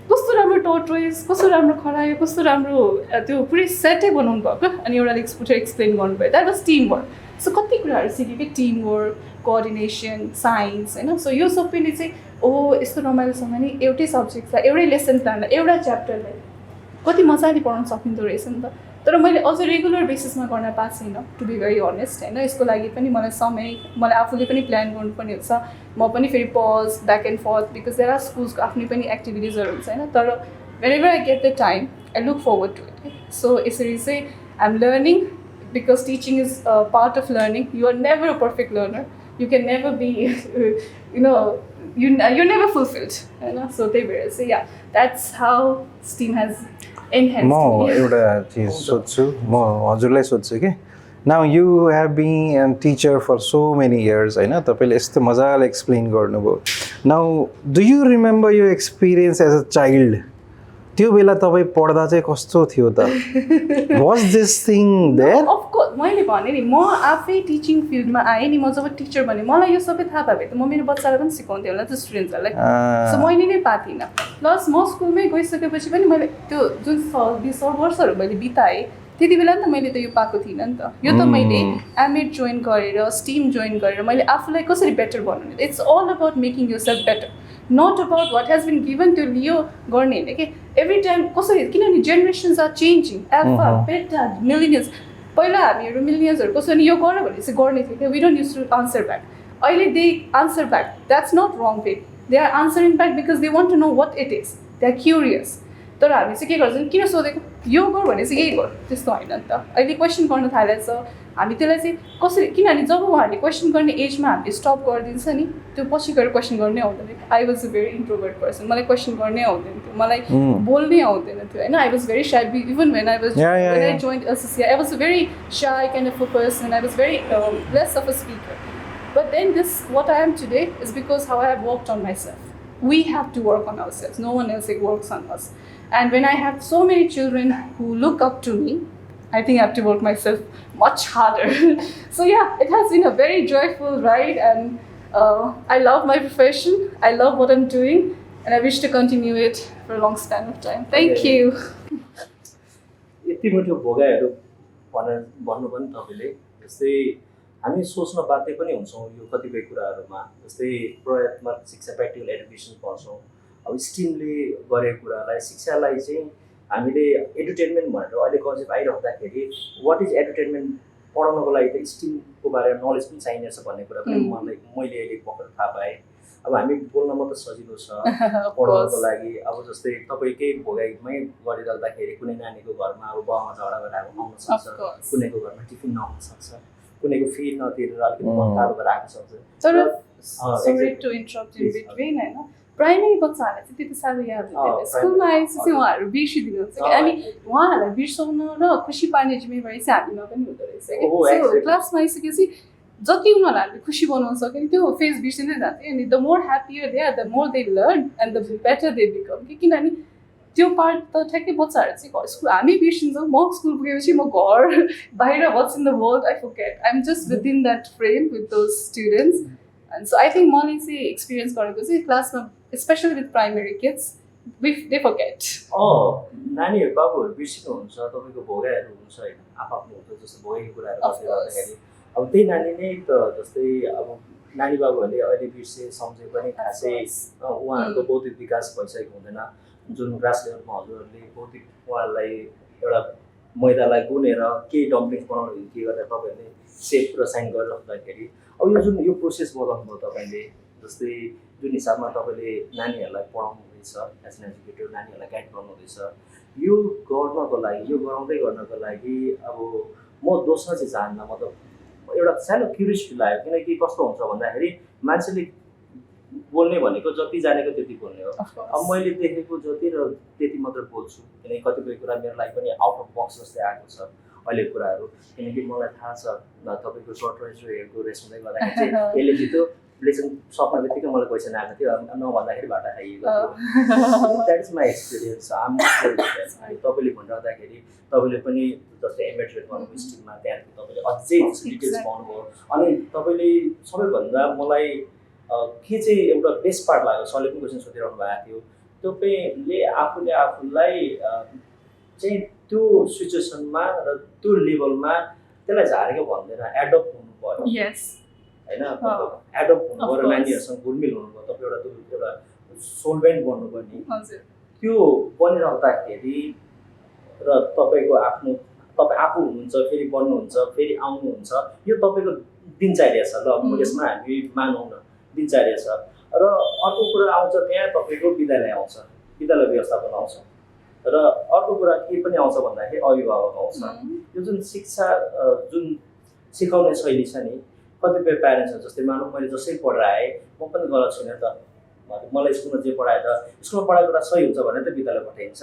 कस्तो राम्रो टर्टोइज, कस्तो राम्रो खरायो, कस्तो राम्रो त्यो पुरै सेटै बनाउनु भएको. अनि एउटा एक्सप्लेन गर्नुभयो. That was team work. So कति कुराहरू सिक्यो कि, टिम वर्क, कोअर्डिनेसन, साइन्स होइन. सो यो सबैले चाहिँ यस्तो रमाइलोसँग नि एउटै सब्जेक्टलाई, एउटै लेसन प्लानलाई, एउटा च्याप्टरलाई कति मजाले पढाउन सकिँदो रहेछ नि त. तर मैले अझ रेगुलर बेसिसमा गर्न पाएको छैन, टु बी भेरी अनेस्ट होइन. यसको लागि पनि मलाई समय, मलाई आफूले पनि प्लान गर्नुपर्ने हुन्छ. म पनि फेरि pause back and forth, because there are स्कुल्सको आफ्नै पनि एक्टिभिटिजहरू हुन्छ होइन. तर whenever I get the time I look forward to it. So यसरी चाहिँ I am learning, because teaching is part of learning. You are never a perfect learner. You can never be you're never fulfilled होइन. सो त्यही भएर चाहिँ yeah that's how esteem has enhanced. म एउटा चिज सोध्छु, म हजुरलाई सोध्छु कि now you have been an teacher for so many years होइन. तपाईँले यस्तो मजाले एक्सप्लेन गर्नुभयो. नाउ डु यु रिमेम्बर यो एक्सपिरियन्स एज अ चाइल्ड त्यो बेला तपाईँ पढ्दा चाहिँ कस्तो थियो त was this thing there of course मैले भने नि म आफै टिचिङ फिल्डमा आएँ नि म जब टिचर भने मलाई यो सबै थाहा भयो त म मेरो बच्चालाई पनि सिकाउँथेँ होला त्यो स्टुडेन्ट्सहरूलाई सो मैले नै पाएको थिइनँ प्लस म स्कुलमै गइसकेपछि पनि मैले त्यो जुन 20 वर्षहरू मैले बिताएँ त्यति बेला नि त मैले त यो पाएको थिइनँ नि त यो त मैले एमएड जोइन गरेर स्टिम जोइन गरेर मैले आफूलाई कसरी बेटर बनाउने it's all about making your self better not about what has been given त्यो लियो गर्ने होइन कि एभ्री टाइम कसरी किनभने जेनेरेसन्स आर चेन्जिङ एल्फा बेटा मिलिनियन्स पहिला हामीहरू मिलिनियन्सहरू कसरी यो गर भनेपछि गर्ने थियो क्या we don't use to answer back अहिले they answer back that's not wrong way they are answering back because they want to know what it is they are curious तर हामी चाहिँ के गर्छौँ किन सोधेको यो गर भनेपछि यही गर त्यस्तो होइन नि त अहिले क्वेसन गर्न थालेछ हामी त्यसलाई चाहिँ कसरी किनभने जब उहाँहरूले क्वेसन गर्ने एजमा हामीले स्टप गरिदिन्छ नि त्यो पछि गएर क्वेसन गर्नै आउँदैन I was a very introvert person मलाई क्वेसन गर्नै आउँदैन थियो मलाई बोल्नै आउँदैन थियो होइन I was very shy even when I was I joined SSC I was a very shy kind of a person I was very less of a speaker but then this what I am today is because how I have worked on myself we have to work on our self no one else works on us and when I have so many children who look up to me I think I have to work myself much harder so yeah it has been a very joyful ride and I love my profession I love what I'm doing and I wish to continue it for a long span of time thank you यति मिठो भोगाइहरू भन्नु पनि तपाईँले जस्तै हामी सोच्न बाध्य पनि हुन्छौँ यो कतिपय कुराहरूमा जस्तै प्रयात्मक शिक्षा प्र्याक्टिकल एडुकेसन पढ्छौँ अब स्ट्रिमले गरेको कुरालाई शिक्षालाई चाहिँ हामीले एन्टरटेनमेन्ट भनेर अहिले कन्सेप्ट आइरहँदाखेरि वाट इज एन्टरटेनमेन्ट पढाउनको लागि त स्ट्रिमको बारेमा नलेज पनि चाहिनेछ भन्ने कुरा पनि मैले अहिले भर्खर थाहा पाएँ अब हामी बोल्न मात्र सजिलो छ पढाउनको लागि अब जस्तै तपाईँ केही भोगाइमै गरिरहँदाखेरि कुनै नानीको घरमा अब बाउमा झगडा गरेर आउन सक्छ कुनैको घरमा टिफिन नआउन सक्छ कुनैको फी नतिरेर अलिकति मन्थालो भएर आएको सक्छ तर sorry to interrupt in between होइन प्राइमेरी बच्चाहरूलाई चाहिँ त्यति साह्रो याद हुँदैन स्कुलमा आएपछि उहाँहरू बिर्सिदिनुहुन्छ कि अनि उहाँहरूलाई बिर्साउन र खुसी पार्ने जिम्मेवारी चाहिँ हामीमा पनि हुँदो रहेछ कि क्लासमा आइसकेपछि जति उनीहरूलाई हामीले खुसी बनाउन सक्यो नि त्यो फेस बिर्सिँदै जान्छ अनि the more happier they are the more they learn and the better they become कि किनभने त्यो पार्ट त ठ्याक्कै बच्चाहरू चाहिँ घर स्कुल हामी बिर्सिन्छौँ म स्कुल पुगेपछि म घर बाहिर what's in the world I forget I am just within that frame with those students and so I think मैले चाहिँ एक्सपिरियन्स गरेको चाहिँ क्लासमा especially with primary kids they forget नानीहरू बाबुहरू बिर्सिनुहुन्छ तपाईँको भोगाइहरू हुन्छ होइन आफ्नो हुन्छ जस्तो भोगेको कुराहरू गर्दै गर्दाखेरि अब त्यही नानी नै त जस्तै अब नानी बाबुहरूले अहिले बिर्से सम्झे पनि खासै उहाँहरूको बौद्धिक विकास भइसकेको हुँदैन जुन ग्रास लेभलमा हजुरहरूले बौद्धिक उहाँहरूलाई एउटा मैदालाई गुनेर केही डम्प्लिङ्स बनाउनु के गरेर तपाईँहरूले सेप र साइन गरिराख्दाखेरि अब यो जुन यो प्रोसेस बताउनु भयो तपाईँले जस्तै जुन हिसाबमा तपाईँले नानीहरूलाई पढाउनु हुँदैछ एज एन एजुकेटर नानीहरूलाई गाइड गर्नुहुँदैछ यो गर्नको लागि यो गराउँदै गर्नको लागि अब म दोस्रो चाहिँ चाहन्न मतलब एउटा सानो क्युरियोसिटी लाग्यो किनकि कस्तो हुन्छ भन्दाखेरि मान्छेले बोल्ने भनेको जति जानेको त्यति बोल्ने हो अब मैले देखेको जति र त्यति मात्र बोल्छु किनकि कतिपय कुरा मेरो लागि पनि आउट अफ बक्स जस्तै आएको छ अहिलेको कुराहरू किनकि मलाई थाहा छ तपाईँको सर्ट रेन्जहरूको रेस हुँदै गर्दाखेरि चाहिँ यसले जित्यो लेसन सक्ने बित्तिकै मलाई क्वेसन आएको थियो नभन्दाखेरि भाटा खाइएको थियो द्याट इज माई एक्सपिरियन्स तपाईँले भनिरहँदाखेरि तपाईँले पनि जस्तै एमएड गर्नुभयो स्ट्रिममा त्यहाँदेखि तपाईँले अझै डिटेल्स पाउनुभयो अनि तपाईँले सबैभन्दा मलाई के चाहिँ एउटा बेस्ट पार्ट लाग्यो सरले पनि क्वेसन सोधिरहनु भएको थियो तपाईँले आफूलाई चाहिँ त्यो सिचुएसनमा र त्यो लेभलमा त्यसलाई झारेको भन्दैन एडप्ट हुनु पर्यो होइन एडप्ट हुनु पऱ्यो नानीहरूसँग घुलमिल हुनुभयो तपाईँ एउटा सोलभेन्ट बन्नुभयो नि त्यो बनिरहँदाखेरि र तपाईँको आफ्नो तपाईँ आफू हुनुहुन्छ फेरि बन्नुहुन्छ फेरि आउनुहुन्छ यो तपाईँको दिनचर्या छ ल यसमा हामी मानौँ न दिनचर्या छ र अर्को कुरा आउँछ त्यहाँ तपाईँको विद्यालय आउँछ विद्यालय व्यवस्थापन आउँछ र अर्को कुरा के पनि आउँछ भन्दाखेरि अभिभावक आउँछ यो जुन शिक्षा जुन सिकाउने शैली छ नि कतिपय प्यारेन्ट्सहरू जस्तै मानौँ मैले जसै पढेर आएँ म पनि गलत छुइनँ त मलाई स्कुलमा जे पढाए त स्कुलमा पढाएको कुरा सही हुन्छ भने त विद्यालय पठाइन्छ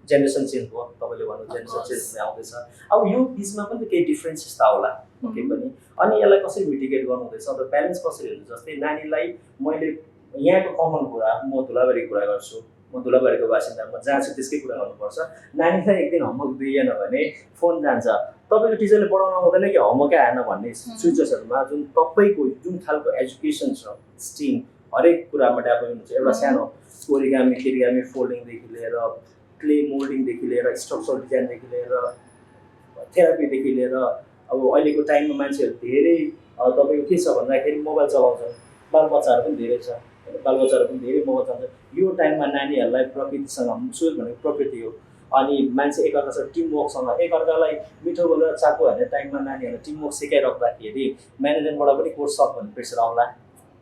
जेनेरेसन चेन्ज भयो तपाईँले भन्नु जेनेरेसन चेन्ज हुँदै आउँदैछ अब यो बिचमा पनि त केही डिफ्रेन्सेस त होला केही पनि अनि यसलाई कसरी मिटिगेट गर्नु हुँदैछ त प्यारेन्ट्स कसरी हुन्छ जस्तै नानीलाई मैले यहाँको कमन कुरा म धुलाबारीको कुरा गर्छु म धुलाबारीको बासिन्दा, म जहाँ छु त्यसकै कुरा गर्नुपर्छ। नानीलाई एक दिन होमवर्क दिएन भने फोन जान्छ। तपाईँको टिचरले पढाउन आउँदैन कि होमवर्कै आएन भन्ने सिचुएसनमा जुन तपाईँको जुन खालको एजुकेसन छ, स्ट्रिम हरेक कुरामा डेभलपमेन्ट हुन्छ। एउटा सानो ओरिगामी टेरिगामी फोल्डिङदेखि लिएर क्ले मोल्डिङदेखि लिएर स्ट्रक्चरल डिजाइनदेखि लिएर थेरापीदेखि लिएर अब अहिलेको टाइममा मान्छेहरू धेरै तपाईँको के छ भन्दाखेरि मोबाइल चलाउँछन्। बालबच्चाहरू पनि धेरै छ, बालबच्चाहरू पनि धेरै मोबाइल चलाउँछ। यो टाइममा नानीहरूलाई प्रकृतिसँग सुरु भनेको प्रकृति हो। अनि मान्छे एकअर्कासँग टिमवर्कसँग एकअर्कालाई मिठो बोलेर चाको हान्ने टाइममा नानीहरूलाई टिमवर्क सिकाइराख्दाखेरि म्यानेजमेन्टबाट पनि कोर्स सक भन्ने प्रेसर आउला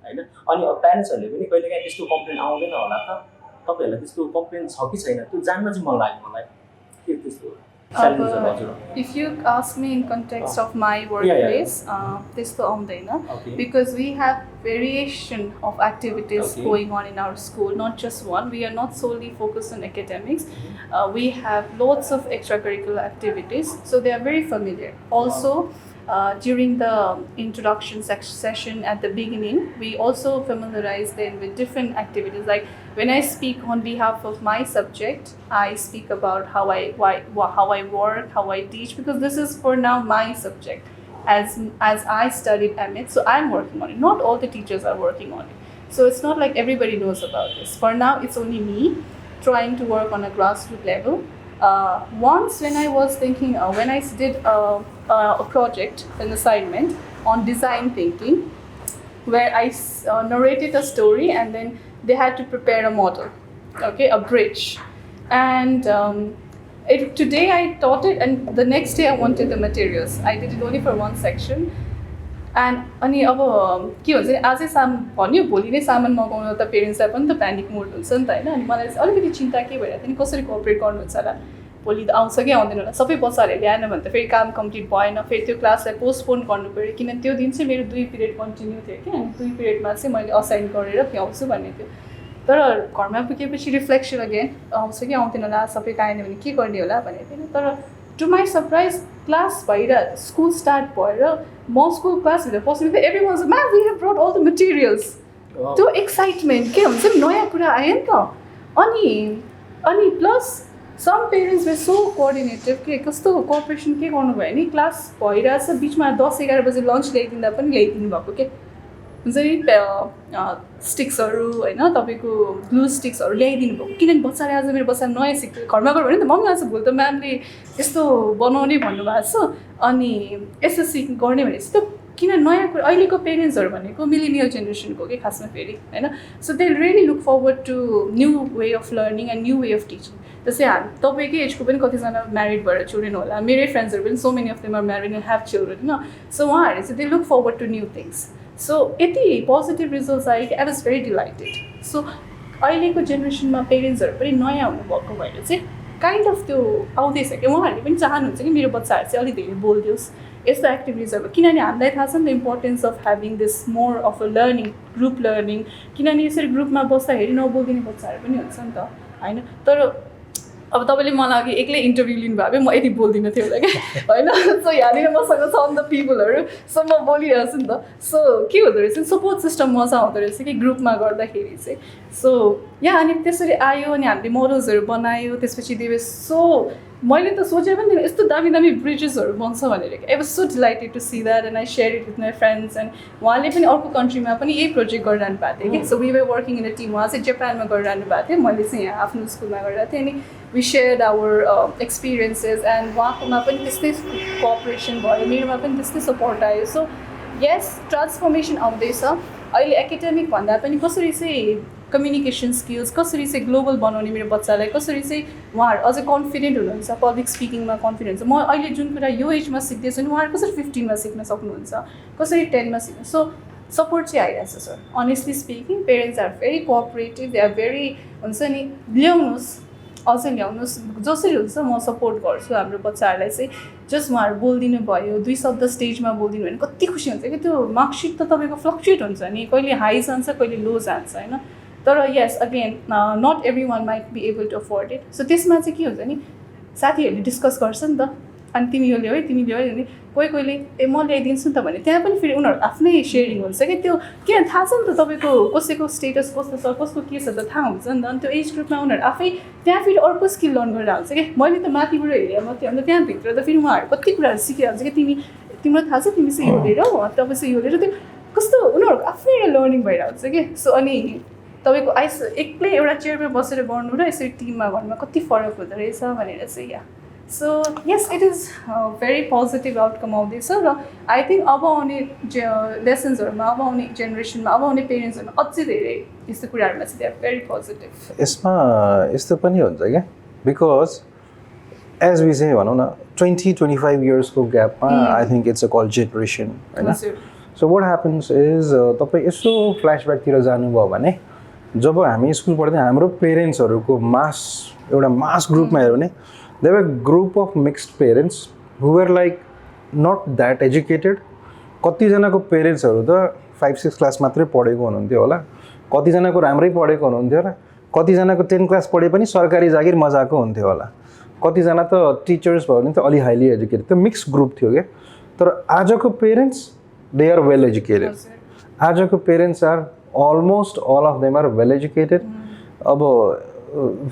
होइन। अनि प्यारेन्ट्सहरूले पनि कहिलेकाहीँ त्यस्तो कम्प्लेन आउँदैन होला त। तपाईँहरूलाई त्यस्तो कम्प्लेन छ कि छैन त्यो जान्न चाहिँ मन लाग्यो मलाई के त्यस्तो challenges हजुर। If you ask me in context of my workplace, त्यस्तो आउँदैन, because we have variation of activities going on in our school, not just one. We are not solely focused on academics. We have lots of extracurricular activities, so they are very familiar. Also, during the introduction session at the beginning, we also familiarize them with different activities. Like when I speak on behalf of my subject, I speak about how I work, how I teach, because this is for now my subject. As I studied MIT, so I'm working on it. Not all the teachers are working on it. So it's not like everybody knows about this. For now, it's only me trying to work on a grassroots level. Once when I was thinking, when I did a project, an assignment on design thinking, where I narrated a story and then they had to prepare a model, okay, a bridge. And today I taught it, and the next day I wanted the materials. I did it only for one section. And अनि अब के भन्छ नि आजै भन्यो भोलि नै सामान मगाउन त पेरेन्ट्सलाई पनि त प्यानिक मोड हुन्छ नि त होइन। अनि मलाई चाहिँ अलिकति चिन्ता के भइरहेको थियो नि कसरी कोअपरेट गर्नुहुन्छ होला, भोलि त आउँछ कि आउँदैन होला, सबै बच्चाहरूले ल्याएन भने त फेरि काम कम्प्लिट भएन, फेरि त्यो क्लासलाई पोस्टपोन गर्नु पऱ्यो। किन त्यो दिन चाहिँ मेरो 2 पिरियड कन्टिन्यू थियो कि, अनि 2 पिरियडमा चाहिँ मैले असाइन गरेर भ्याउँछु भन्ने थियो। तर घरमा पुगेपछि रिफ्लेक्सन अगेन आउँछ कि आउँदैन होला, सबै आएन भने के गर्ने होला भनेको थिएन। तर टु माई सरप्राइज क्लास भएर स्कुल स्टार्ट भएर म स्कुल क्लासभित्र पस्नु त every was ma'am we have brought all the materials. त्यो एक्साइटमेन्ट के हुन्छ नयाँ कुरा आयो नि त। अनि plus some parents way so coordinative के कस्तो कोअपरेसन के गर्नुभयो नि क्लास भइरहेछ बिचमा 10-11 बजे लन्च ल्याइदिँदा पनि ल्याइदिनु भएको के हुन्छ नि स्टिक्सहरू होइन तपाईँको ग्लु स्टिक्सहरू ल्याइदिनु भएको। किनभने बच्चाले आज मेरो बच्चा नयाँ सिक्यो, घरमा गयो भने त मम्मी आज भोलि त म्यामले यस्तो बनाउने भन्नुभएको छ अनि यसो गर्ने भनेपछि त किन नयाँ कुरा। अहिलेको पेरेन्ट्सहरू भनेको मिलेनियल जेनेरेसनको के खासमा फेरि होइन। So they really look forward to new way of learning and new way of teaching. जस्तै तपाईँकै एजको पनि कतिजना म्यारिड भएर चिल्ड्रेन होला, मेरै फ्रेन्ड्सहरू पनि so many of them are married and have children होइन। सो उहाँहरूले चाहिँ they look forward to new things. So यति पोजिटिभ रिजल्ट्स आयो कि I was very delighted. So अहिलेको जेनेरेसनमा पेरेन्ट्सहरू पनि नयाँ हुनुभएको भएर चाहिँ काइन्ड अफ त्यो आउँदैछ कि उहाँहरूले पनि चाहनुहुन्छ कि मेरो बच्चाहरू चाहिँ अलिक धेरै बोलिदियोस् यस्तो एक्टिभिटिजहरू। किनभने हामीलाई थाहा छ नि त importance of having this more of a learning group learning. किनभने यसरी ग्रुपमा बस्दाखेरि नबोलिदिने बच्चाहरू पनि हुन्छ नि त होइन। तर अब तपाईँले मलाई अघि एक्लै इन्टरभ्यू लिनुभयो भए म यति बोल्दिनँ थियो होला क्या होइन। सो यहाँनिर मसँग छ नि त पिपलहरू, सो म बोलिरहेको छु नि त। सो के हुँदो रहेछ सपोर्ट सिस्टम मजा आउँदो रहेछ कि ग्रुपमा गर्दाखेरि चाहिँ। सो यहाँ अनि त्यसरी आयो अनि हामीले मोडल्सहरू बनायो, त्यसपछि देवे सो मैले त सोचे पनि थिएन यस्तो दामी दामी ब्रिजेसहरू बन्छ भनेर कि। I was so delighted to see that and I share it with my friends. And उहाँले पनि अर्को कन्ट्रीमा पनि यही प्रोजेक्ट गरिरहनु भएको थियो कि। So we were working in a team. उहाँ चाहिँ जापानमा गरिरहनु भएको थियो, मैले चाहिँ यहाँ आफ्नो स्कुलमा गरिरहेको थिएँ। अनि we shared our experiences and उहाँकोमा पनि त्यस्तै कोअपरेसन भयो, मेरोमा पनि त्यस्तै सपोर्ट आयो। सो यस ट्रान्सफर्मेसन आउँदैछ। अहिले एकाडेमिक भन्दा पनि कसरी चाहिँ कम्युनिकेसन स्किल्स कसरी चाहिँ ग्लोबल बनाउने मेरो बच्चालाई, कसरी चाहिँ उहाँहरू अझै कन्फिडेन्ट हुनुहुन्छ, पब्लिक स्पिकिङमा कन्फिडेन्ट हुन्छ। म अहिले जुन कुरा यो एजमा सिक्दैछु नि उहाँहरू कसरी 15मा सिक्न सक्नुहुन्छ, कसरी 10मा सिक्नु। सो सपोर्ट चाहिँ आइरहेछ sir. Honestly speaking parents are very cooperative, they are very हुन्छ नि ल्याउनुहोस् अझै ल्याउनुहोस् जसरी हुन्छ म सपोर्ट गर्छु हाम्रो बच्चाहरूलाई चाहिँ। जस्ट उहाँहरू बोलिदिनु भयो 2 शब्द स्टेजमा बोलिदिनु भने कति खुसी हुन्छ कि। त्यो मार्कसिट त तपाईँको फ्लक्चुएट हुन्छ नि, कहिले हाई जान्छ कहिले लो जान्छ होइन। तर yes again not everyone might be able to afford it. So त्यसमा चाहिँ के हुन्छ नि साथीहरूले डिस्कस गर्छ नि त अनि तिमी यो ल्याऊ है तिमी ल्याऊ है भने कोही कोहीले ए म ल्याइदिन्छु नि त भने त्यहाँ पनि फेरि उनीहरू आफ्नै सेयरिङ हुन्छ कि त्यो किन थाहा छ नि त तपाईँको कसैको स्टेटस कस्तो छ कसको के छ त थाहा हुन्छ नि त अनि त्यो एज ग्रुपमा उनीहरू आफै त्यहाँ फेरि अर्को स्किल लर्न गरेर हुन्छ कि मैले त माथिबाट हेरेर मात्रै अन्त त्यहाँभित्र त फेरि उहाँहरू कति कुराहरू सिकिहाल्छ कि तिम्रो थाहा छ तिमी चाहिँ यो लिएर तपाईँ चाहिँ यो लिएर त्यो कस्तो उनीहरूको आफ्नै एउटा लर्निङ भइरहेको हुन्छ कि सो अनि तपाईँको एक्लै एउटा चेयरमा बसेर गर्नु र यसरी टिममा गर्नुमा कति फरक हुँदो रहेछ भनेर चाहिँ yeah so yes it is very positive outcome आउँदैछ र आई थिङ्क अब आउने लेसन्सहरूमा अब आउने जेनेरेसनमा अब आउने पेरेन्ट्सहरूमा अझै धेरै यस्तो कुराहरूमा चाहिँ दे आर भेरी पोजिटिभ यसमा यस्तो पनि हुन्छ क्या बिकज एज वी चाहिँ भनौँ न 20-25 इयर्सको ग्यापमा I think it's a call generation होइन सो वाट ह्यापन्स इज तपाईँ यसो फ्ल्यासब्याकतिर जानुभयो भने जब हामी स्कुल पढ्दै हाम्रो पेरेन्ट्सहरूको एउटा मास ग्रुपमा हेऱ्यो भने there are group of mixed parents who were like not that educated कतिजनाको पेरेन्ट्सहरू त 5-6 क्लास मात्रै पढेको हुनुहुन्थ्यो होला कतिजनाको राम्रै पढेको हुनुहुन्थ्यो होला कतिजनाको 10 क्लास पढे पनि सरकारी जागिर मजाको हुन्थ्यो होला कतिजना त टिचर्स भयो भने त अलि हाइली एजुकेटेड त्यो मिक्स ग्रुप थियो क्या तर आजको parents they are well educated आजको parents are almost all of them are well educated.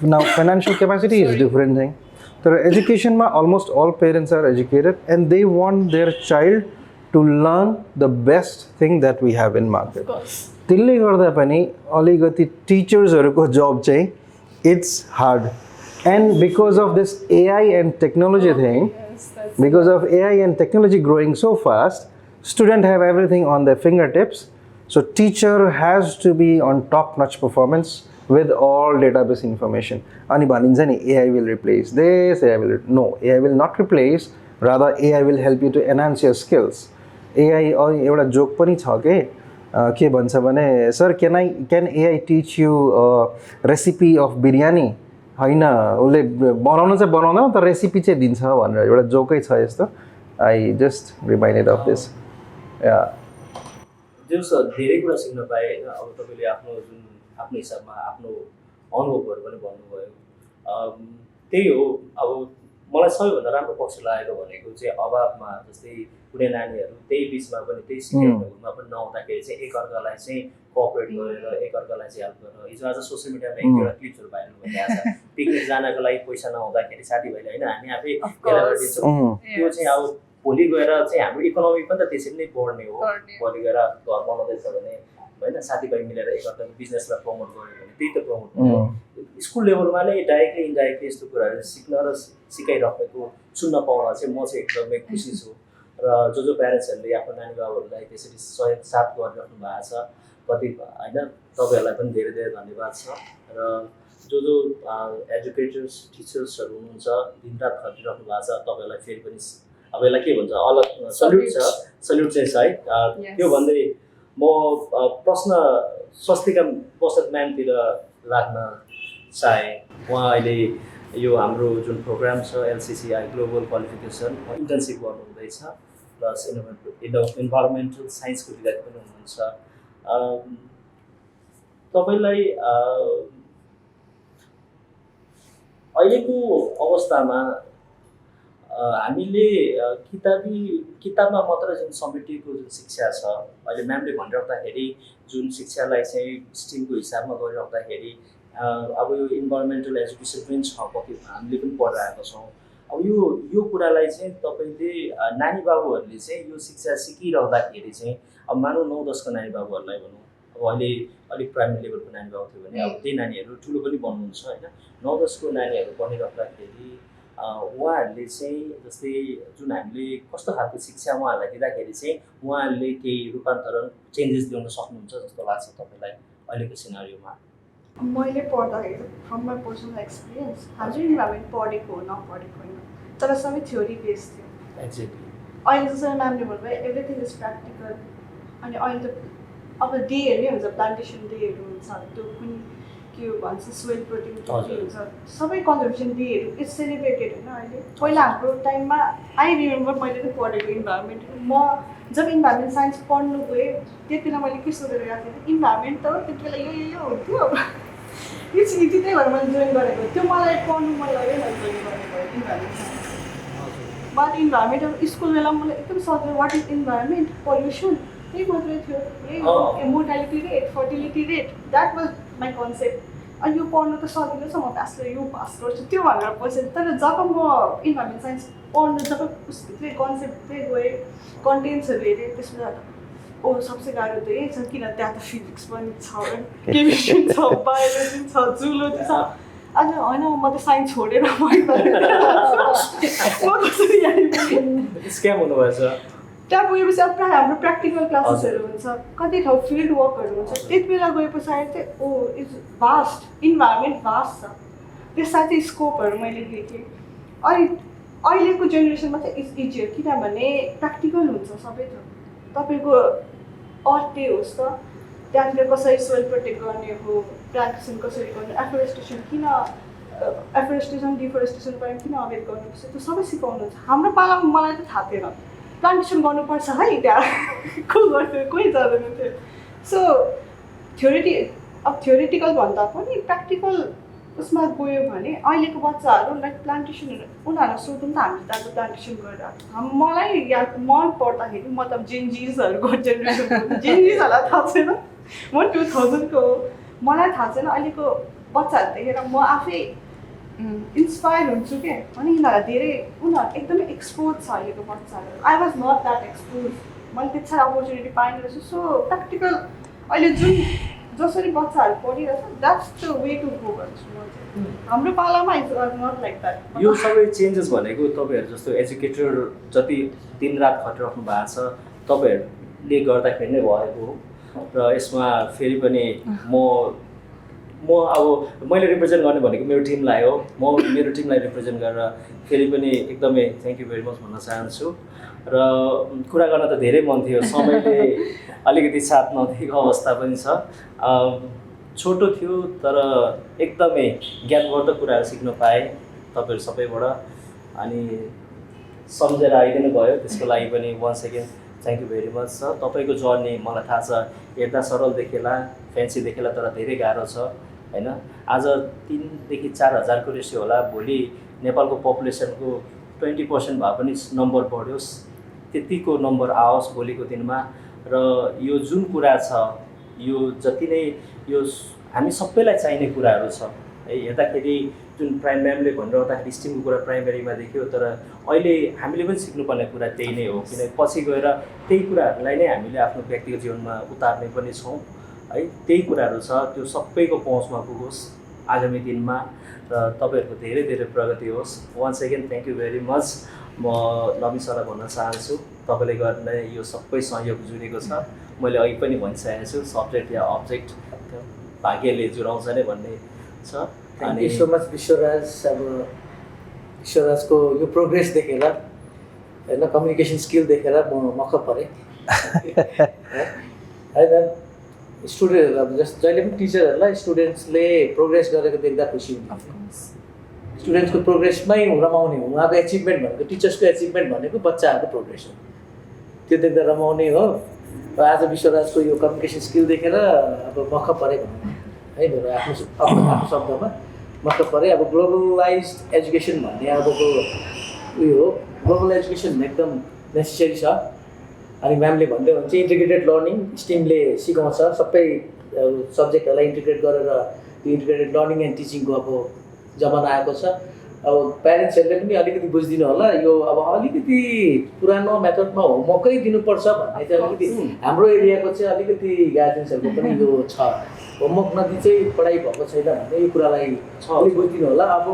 Now financial capacity is different thing. So education ma almost all parents are educated and they want their child to learn the best thing that we have in market. Tille garda pani aligati teachers haruko job chai it's hard. And because of this AI and technology thing, because of AI and technology growing so fast, students have everything on their fingertips. So teacher has to be on top-notch performance with all database information. Ani bhanincha ni AI will replace this, no, AI will not replace, rather AI will help you to enhance your skills. AI एउटा joke पनि छ के भन्छ भने sir can AI teach you recipe of biryani हैन उले बनाउन चाहिँ बनाउँदैन तर रेसिपी चाहिँ दिन्छ भनेर एउटा जोकै छ यस्तो I just reminded of this. Yeah. जो धेरै कुरा सिक्न पाएँ होइन अब तपाईँले आफ्नो हिसाबमा आफ्नो अनुभवहरू पनि भन्नुभयो त्यही हो अब मलाई सबैभन्दा राम्रो पक्ष लागेको भनेको चाहिँ अभावमा जस्तै कुनै नानीहरू त्यही बिचमा पनि त्यही सिक्नेहरूमा पनि नहुँदाखेरि चाहिँ एकअर्कालाई चाहिँ कोअपरेट गरेर एकअर्कालाई चाहिँ हेल्प गरेर हिजो आज सोसियल मिडियामा एक दुईवटा क्लिप्सहरू भाइरल भइरहेको छ पिकनिक जानको लागि पैसा नहुँदाखेरि साथीभाइले होइन हामी आफै भेला गरिदिन्छौँ त्यो चाहिँ अब भोलि गएर चाहिँ हाम्रो इकोनोमी पनि त त्यसरी नै बढ्ने हो भोलि गएर घर बनाउँदैछ भने होइन साथीभाइ मिलेर एकअर्काको बिजनेसलाई प्रमोट गऱ्यो भने त्यही त प्रमोट भयो स्कुल लेभलमा नै डाइरेक्टली इन्डाइरेक्टली यस्तो कुराहरू सिक्न र सिकाइराखेको सुन्न पाउन चाहिँ म चाहिँ एकदमै खुसी छु र जो प्यारेन्ट्सहरूले आफ्नो नानी बाबुहरूलाई त्यसरी सहयोग साथ गरिराख्नु भएको छ कति होइन तपाईँहरूलाई पनि धेरै धेरै धन्यवाद छ र जो एजुकेटर्स टिचर्सहरू हुनुहुन्छ दिनरात खटिराख्नु भएको छ तपाईँहरूलाई फेरि पनि अब यसलाई के भन्छ अलग सल्युट चाहिँ छ है त्यो भन्दै म प्रश्न स्वस्तिका बसत म्यामतिर राख्न चाहे उहाँ अहिले यो हाम्रो जुन प्रोग्राम छ एलसिसिआई ग्लोबल क्वालिफिकेसन इन्टर्नसिप गर्नुहुँदैछ प्लस इन्भाइरोमेन्टल साइन्सको विद्यार्थी पनि हुनुहुन्छ तपाईँलाई अहिलेको अवस्थामा हामीले किताबमा मात्र जुन समेटिएको जुन शिक्षा छ अहिले म्यामले भनिराख्दाखेरि जुन शिक्षालाई चाहिँ स्ट्रिमको हिसाबमा गरिराख्दाखेरि अब यो इन्भाइरोमेन्टल एजुकेसन पनि छ कति हामीले पनि पढिरहेका छौँ अब यो कुरालाई चाहिँ तपाईँले नानी बाबुहरूले चाहिँ यो शिक्षा सिकिरहँदाखेरि चाहिँ अब मानौँ 9-10 को नानी बाबुहरूलाई भनौँ अब अहिले अलिक प्राइमेरी लेभलको नानी बाबु थियो भने अब त्यही नानीहरू ठुलो पनि बन्नुहुन्छ होइन 9-10 को नानीहरू पढिराख्दाखेरि उहाँहरूले चाहिँ जस्तै जुन हामीले कस्तो खालको शिक्षा उहाँहरूलाई दिँदाखेरि चाहिँ उहाँहरूले केही रूपान्तरण चेन्जेस ल्याउन सक्नुहुन्छ जस्तो लाग्छ तपाईँलाई अहिलेको सिनारियोमा मैले पढ्दाखेरि फ्रम माई पर्सनल एक्सपिरियन्स हाम्रो इन्भाइरोमेन्ट पढेको हो नपढेको होइन तर सबै थ्योरी बेस थियो एक्ज्याक्टली अहिले जसरी म्यामले भन्नुभयो एभ्रिथिङ इज प्र्याक्टिकल अनि अहिले त अब डेहरू हुन्छ प्लान्टेसन डेहरू हुन्छ त्यो पनि के भन्छ सोइल प्रोटिन हुन्छ सबै कन्जर्भेसन डेहरू इट्स सेलिब्रेटेड होइन अहिले पहिला हाम्रो टाइममा आई रिमेम्बर मैले पनि पढेको इन्भाइरोमेन्ट म जब इन्भाइरोमेन्ट साइन्स पढ्नु गएँ त्यति बेला मैले के सोधेर गएको थिएँ इन्भाइरोमेन्ट त त्यति बेला यो हुन्थ्यो इट्स इजी त्यही भएर मैले जोइन गरेको त्यो मलाई पढ्नु मन लाग्यो मैले जोइन गरेको environment science but environment school बेलामा मलाई एकदम सजिलो what is environment pollution त्यही मात्रै थियो यही mortality rate fertility rate that was my concept अनि यो पढ्नु त सजिलो छ म ब्याचलर यो पास गर्छु त्यो भनेर पछि तर जब म इन्भाइरोमेन्ट साइन्स पढ्नु जब उसभित्रै कन्सेप्टै गएँ कन्टेन्ट्सहरू हेरेँ त्यसमा ओ सबसे गाह्रो त यही छ किन त्यहाँ त फिजिक्स पनि छ केमिस्ट्री छ बायोलोजी छ जुलोजी छ आज होइन म त साइन्स छोडेर स्क्याम हुनुभएछ त्यहाँ गएपछि अब प्रायः हाम्रो प्र्याक्टिकल क्लासेसहरू हुन्छ कति ठाउँ फिल्ड वर्कहरू हुन्छ त्यति बेला गएपछि आएर चाहिँ oh it's vast environment vast छ त्यसमा चाहिँ स्कोपहरू मैले देखेँ अनि अहिलेको जेनेरेसनमा चाहिँ इट्स इजियर किनभने प्र्याक्टिकल हुन्छ सबै थोक तपाईँको अर्थ त्यही होस् त त्यहाँतिर कसरी सोइल प्रोटेक्ट गर्ने हो प्लान्टेसन कसरी गर्ने एफोरेस्टेसन किन एफोरेस्टेसन डिफोरेस्टेसन पनि किन अवेर गर्नुपर्छ त्यो सबै सिकाउनुहुन्छ हाम्रो पालामा मलाई त थाहा थिएन प्लान्टेसन गर्नुपर्छ है त्यहाँ को गर्थ्यो कोही जाँदैन थियो सो थ्योरिटिकल भन्दा पनि प्र्याक्टिकल उसमा गयो भने अहिलेको बच्चाहरू लाइक प्लान्टेसनहरू उनीहरूलाई सोधौँ त हामी त प्लान्टेसन गरेर मलाई याद मन पर्दाखेरि म त जेनजिजहरूको जेनेरेसन जेनजिजहरूलाई थाहा छैन म 2000को हो मलाई थाहा छैन अहिलेको बच्चाहरू देखेर म आफै इन्सपायर हुन्छु क्या अनि यिनीहरूलाई धेरै उनीहरू एकदमै एक्सपोज छ अहिलेको बच्चाहरू I was not that expose मैले त्यति साह्रो अपर्च्युनिटी पाइने रहेछु सो प्र्याक्टिकल अहिले जुन जसरी बच्चाहरू पढिरहेछ that's the way to go भन्छु म चाहिँ हाम्रो पालामा इट्स नट लाइक द्याट यो सबै चेन्जेस भनेको तपाईँहरू जस्तो एजुकेटर जति दिनरात खटिराख्नु भएको छ तपाईँहरूले गर्दाखेरि नै भएको हो र यसमा फेरि पनि म अब मैले रिप्रेजेन्ट गर्ने भनेको मेरो टिमलाई हो म मेरो टिमलाई रिप्रेजेन्ट गरेर फेरि पनि एकदमै थ्याङ्क यू भेरी मच भन्न चाहन्छु र कुरा गर्न त धेरै मन थियो समयले अलिकति साथ नदिएको अवस्था पनि छ छोटो थियो तर एकदमै ज्ञानवर्धक कुराहरू सिक्न पाएँ तपाईँहरू सबैबाट अनि सम्झेर आइदिनु भयो त्यसको लागि पनि once again thank you very much छ तपाईँको जर्नी मलाई थाहा छ हेर्दा सरल देखेला फ्यान्सी देखेला तर धेरै गाह्रो छ होइन आज 3,000 to 4,000 को रेसियो होला भोलि नेपालको पपुलेसनको 20% भए पनि नम्बर बढ्योस् त्यतिको नम्बर आओस् भोलिको दिनमा र यो जुन कुरा छ यो जति नै यो हामी सबैलाई चाहिने कुराहरू छ है हेर्दाखेरि जुन म्यामले भनिरहँदाखेरि स्टिमको कुरा प्राइमेरीमा देखियो तर अहिले हामीले पनि सिक्नुपर्ने कुरा त्यही नै हो किनकि पछि गएर त्यही कुराहरूलाई नै हामीले आफ्नो व्यक्तिगत जीवनमा उतार्ने पनि छौँ है त्यही कुराहरू छ त्यो सबैको पहुँचमा पुगोस् आगामी दिनमा र तपाईँहरूको धेरै धेरै प्रगति होस् once again thank you very much म लमी सरलाई भन्न चाहन्छु तपाईँले गर्ने यो सबै सहयोग जुरेको छ मैले अघि पनि भनिसकेको छु सब्जेक्ट या अब्जेक्ट भाग्यले जुराउँछ नै भन्ने छ thank you so much Vishwaraj अब विश्वराजको यो प्रोग्रेस देखेर होइन कम्युनिकेसन स्किल देखेर म मक्क परेँ होइन स्टुडेन्टहरू अब जहिले पनि टिचरहरूलाई स्टुडेन्ट्सले प्रोग्रेस गरेको देख्दा खुसी हुन्छ स्टुडेन्ट्सको प्रोग्रेसमै रमाउने हो उहाँको एचिभमेन्ट भनेको टिचर्सको एचिभमेन्ट भनेको बच्चाहरूको प्रोग्रेस हो त्यो देख्दा रमाउने हो र आज विश्वराजको यो कम्युनिकेसन स्किल देखेर अब मक्क परेँ भनौँ है मेरो आफ्नो शब्दमा मक्क परेँ अब ग्लोबलाइज एजुकेसन भन्ने अबको उयो हो ग्लोबल एजुकेसन एकदम नेसेसरी छ अनि म्यामले भन्दै हुन्छ इन्टिग्रेटेड लर्निङ स्टिमले सिकाउँछ सबै सब्जेक्टहरूलाई इन्टिग्रेट गरेर त्यो इन्टिग्रेटेड लर्निङ एन्ड टिचिङको अब जमाना आएको छ अब प्यारेन्ट्सहरूले पनि अलिकति बुझिदिनु होला यो अब अलिकति पुरानो मेथडमा होमवर्कै दिनुपर्छ भन्ने चाहिँ अलिकति हाम्रो एरियाको चाहिँ अलिकति गार्जेन्सहरूको पनि यो छ होमवर्क नदिई चाहिँ पढाइ भएको छैन भन्ने यो कुरालाई अलिक बुझिदिनु होला अब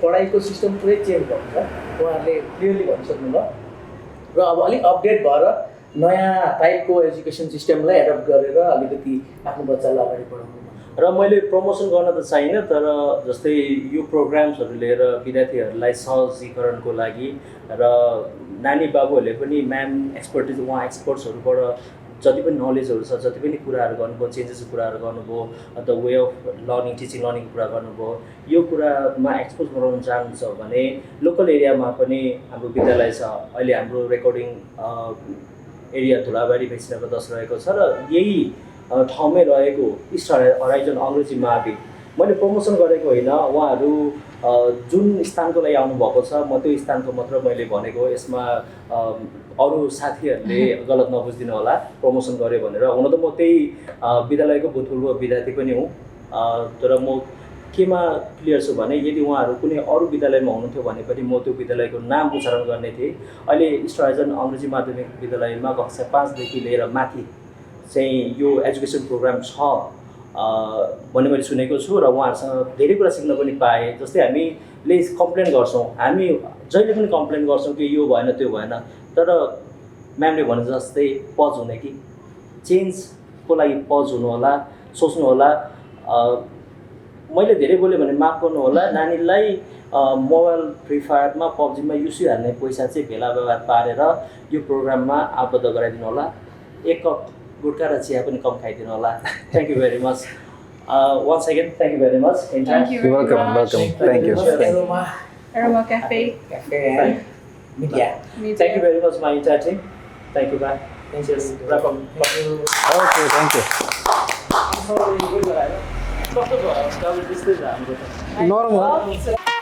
पढाइको सिस्टम पुरै चेन्ज भएको छ उहाँहरूले क्लियरली भनिसक्नु भयो र अब अलिक अपडेट भएर नयाँ टाइपको एजुकेसन सिस्टमलाई एडप्ट गरेर अलिकति आफ्नो बच्चालाई अगाडि बढाउनु र मैले प्रमोसन गर्न त चाहिनँ तर जस्तै यो प्रोग्राम्सहरू लिएर विद्यार्थीहरूलाई सहजीकरणको लागि र नानी बाबुहरूले पनि म्याम एक्सपर्टिज उहाँ एक्सपर्ट्सहरूबाट जति पनि नलेजहरू छ जति पनि कुराहरू गर्नुभयो चेन्जेसको कुराहरू गर्नुभयो अथवा वे अफ लर्निङ टिचिङ लर्निङको कुरा गर्नुभयो यो कुरामा एक्सपोज गराउन चाहनुहुन्छ भने लोकल एरियामा पनि हाम्रो विद्यालय छ अहिले हाम्रो रेकर्डिङ एरिया धुलाबारी भेक्सिनगरको 10 रहेको छ र यही ठाउँमै रहेको इस्ट हराइजन अङ्ग्रेजी मावि मैले प्रमोसन गरेको होइन उहाँहरू जुन स्थानको लागि आउनुभएको छ म त्यो स्थानको मात्र मैले भनेको यसमा अरू साथीहरूले गलत नबुझिदिनु होला प्रमोसन गरेँ भनेर। हुन त म त्यही विद्यालयको भूतपूर्व विद्यार्थी पनि हुँ, तर म केमा क्लियर छु भने यदि उहाँहरू कुनै अरू विद्यालयमा हुनुहुन्थ्यो भने पनि म त्यो विद्यालयको नाम उच्चारण गर्ने थिएँ। अहिले स्टार होराइजन अङ्ग्रेजी माध्यमिक विद्यालयमा कक्षा 5 देखि लिएर माथि चाहिँ यो एजुकेसन प्रोग्राम छ भन्ने मैले सुनेको छु र उहाँहरूसँग धेरै कुरा सिक्न पनि पाएँ। जस्तै हामीले कम्प्लेन गर्छौँ, हामी जहिले पनि कम्प्लेन गर्छौँ कि यो भएन त्यो भएन, तर म्यामले भने जस्तै पज हुने कि चेन्जको लागि पज हुनु होला, सोच्नु होला। मैले धेरै बोलेँ भने माफ गर्नु होला, नानीलाई मोबाइल फ्री फायरमा पब्जीमा युसी हाल्ने पैसा चाहिँ भेला व्यवहार पारेर यो प्रोग्राममा आबद्ध गराइदिनु होला। एक कप गुटखा र चिया पनि कम खाइदिनु होला। Thank you very much. Once again, thank you very much. Thank you very welcome, much. Thank you. Aroma Cafe. Cafe Media. Thank you very much, my entire team. Thank you, bye. Thank you. Wrap up. Okay, thank you. Sorry, good. Normal.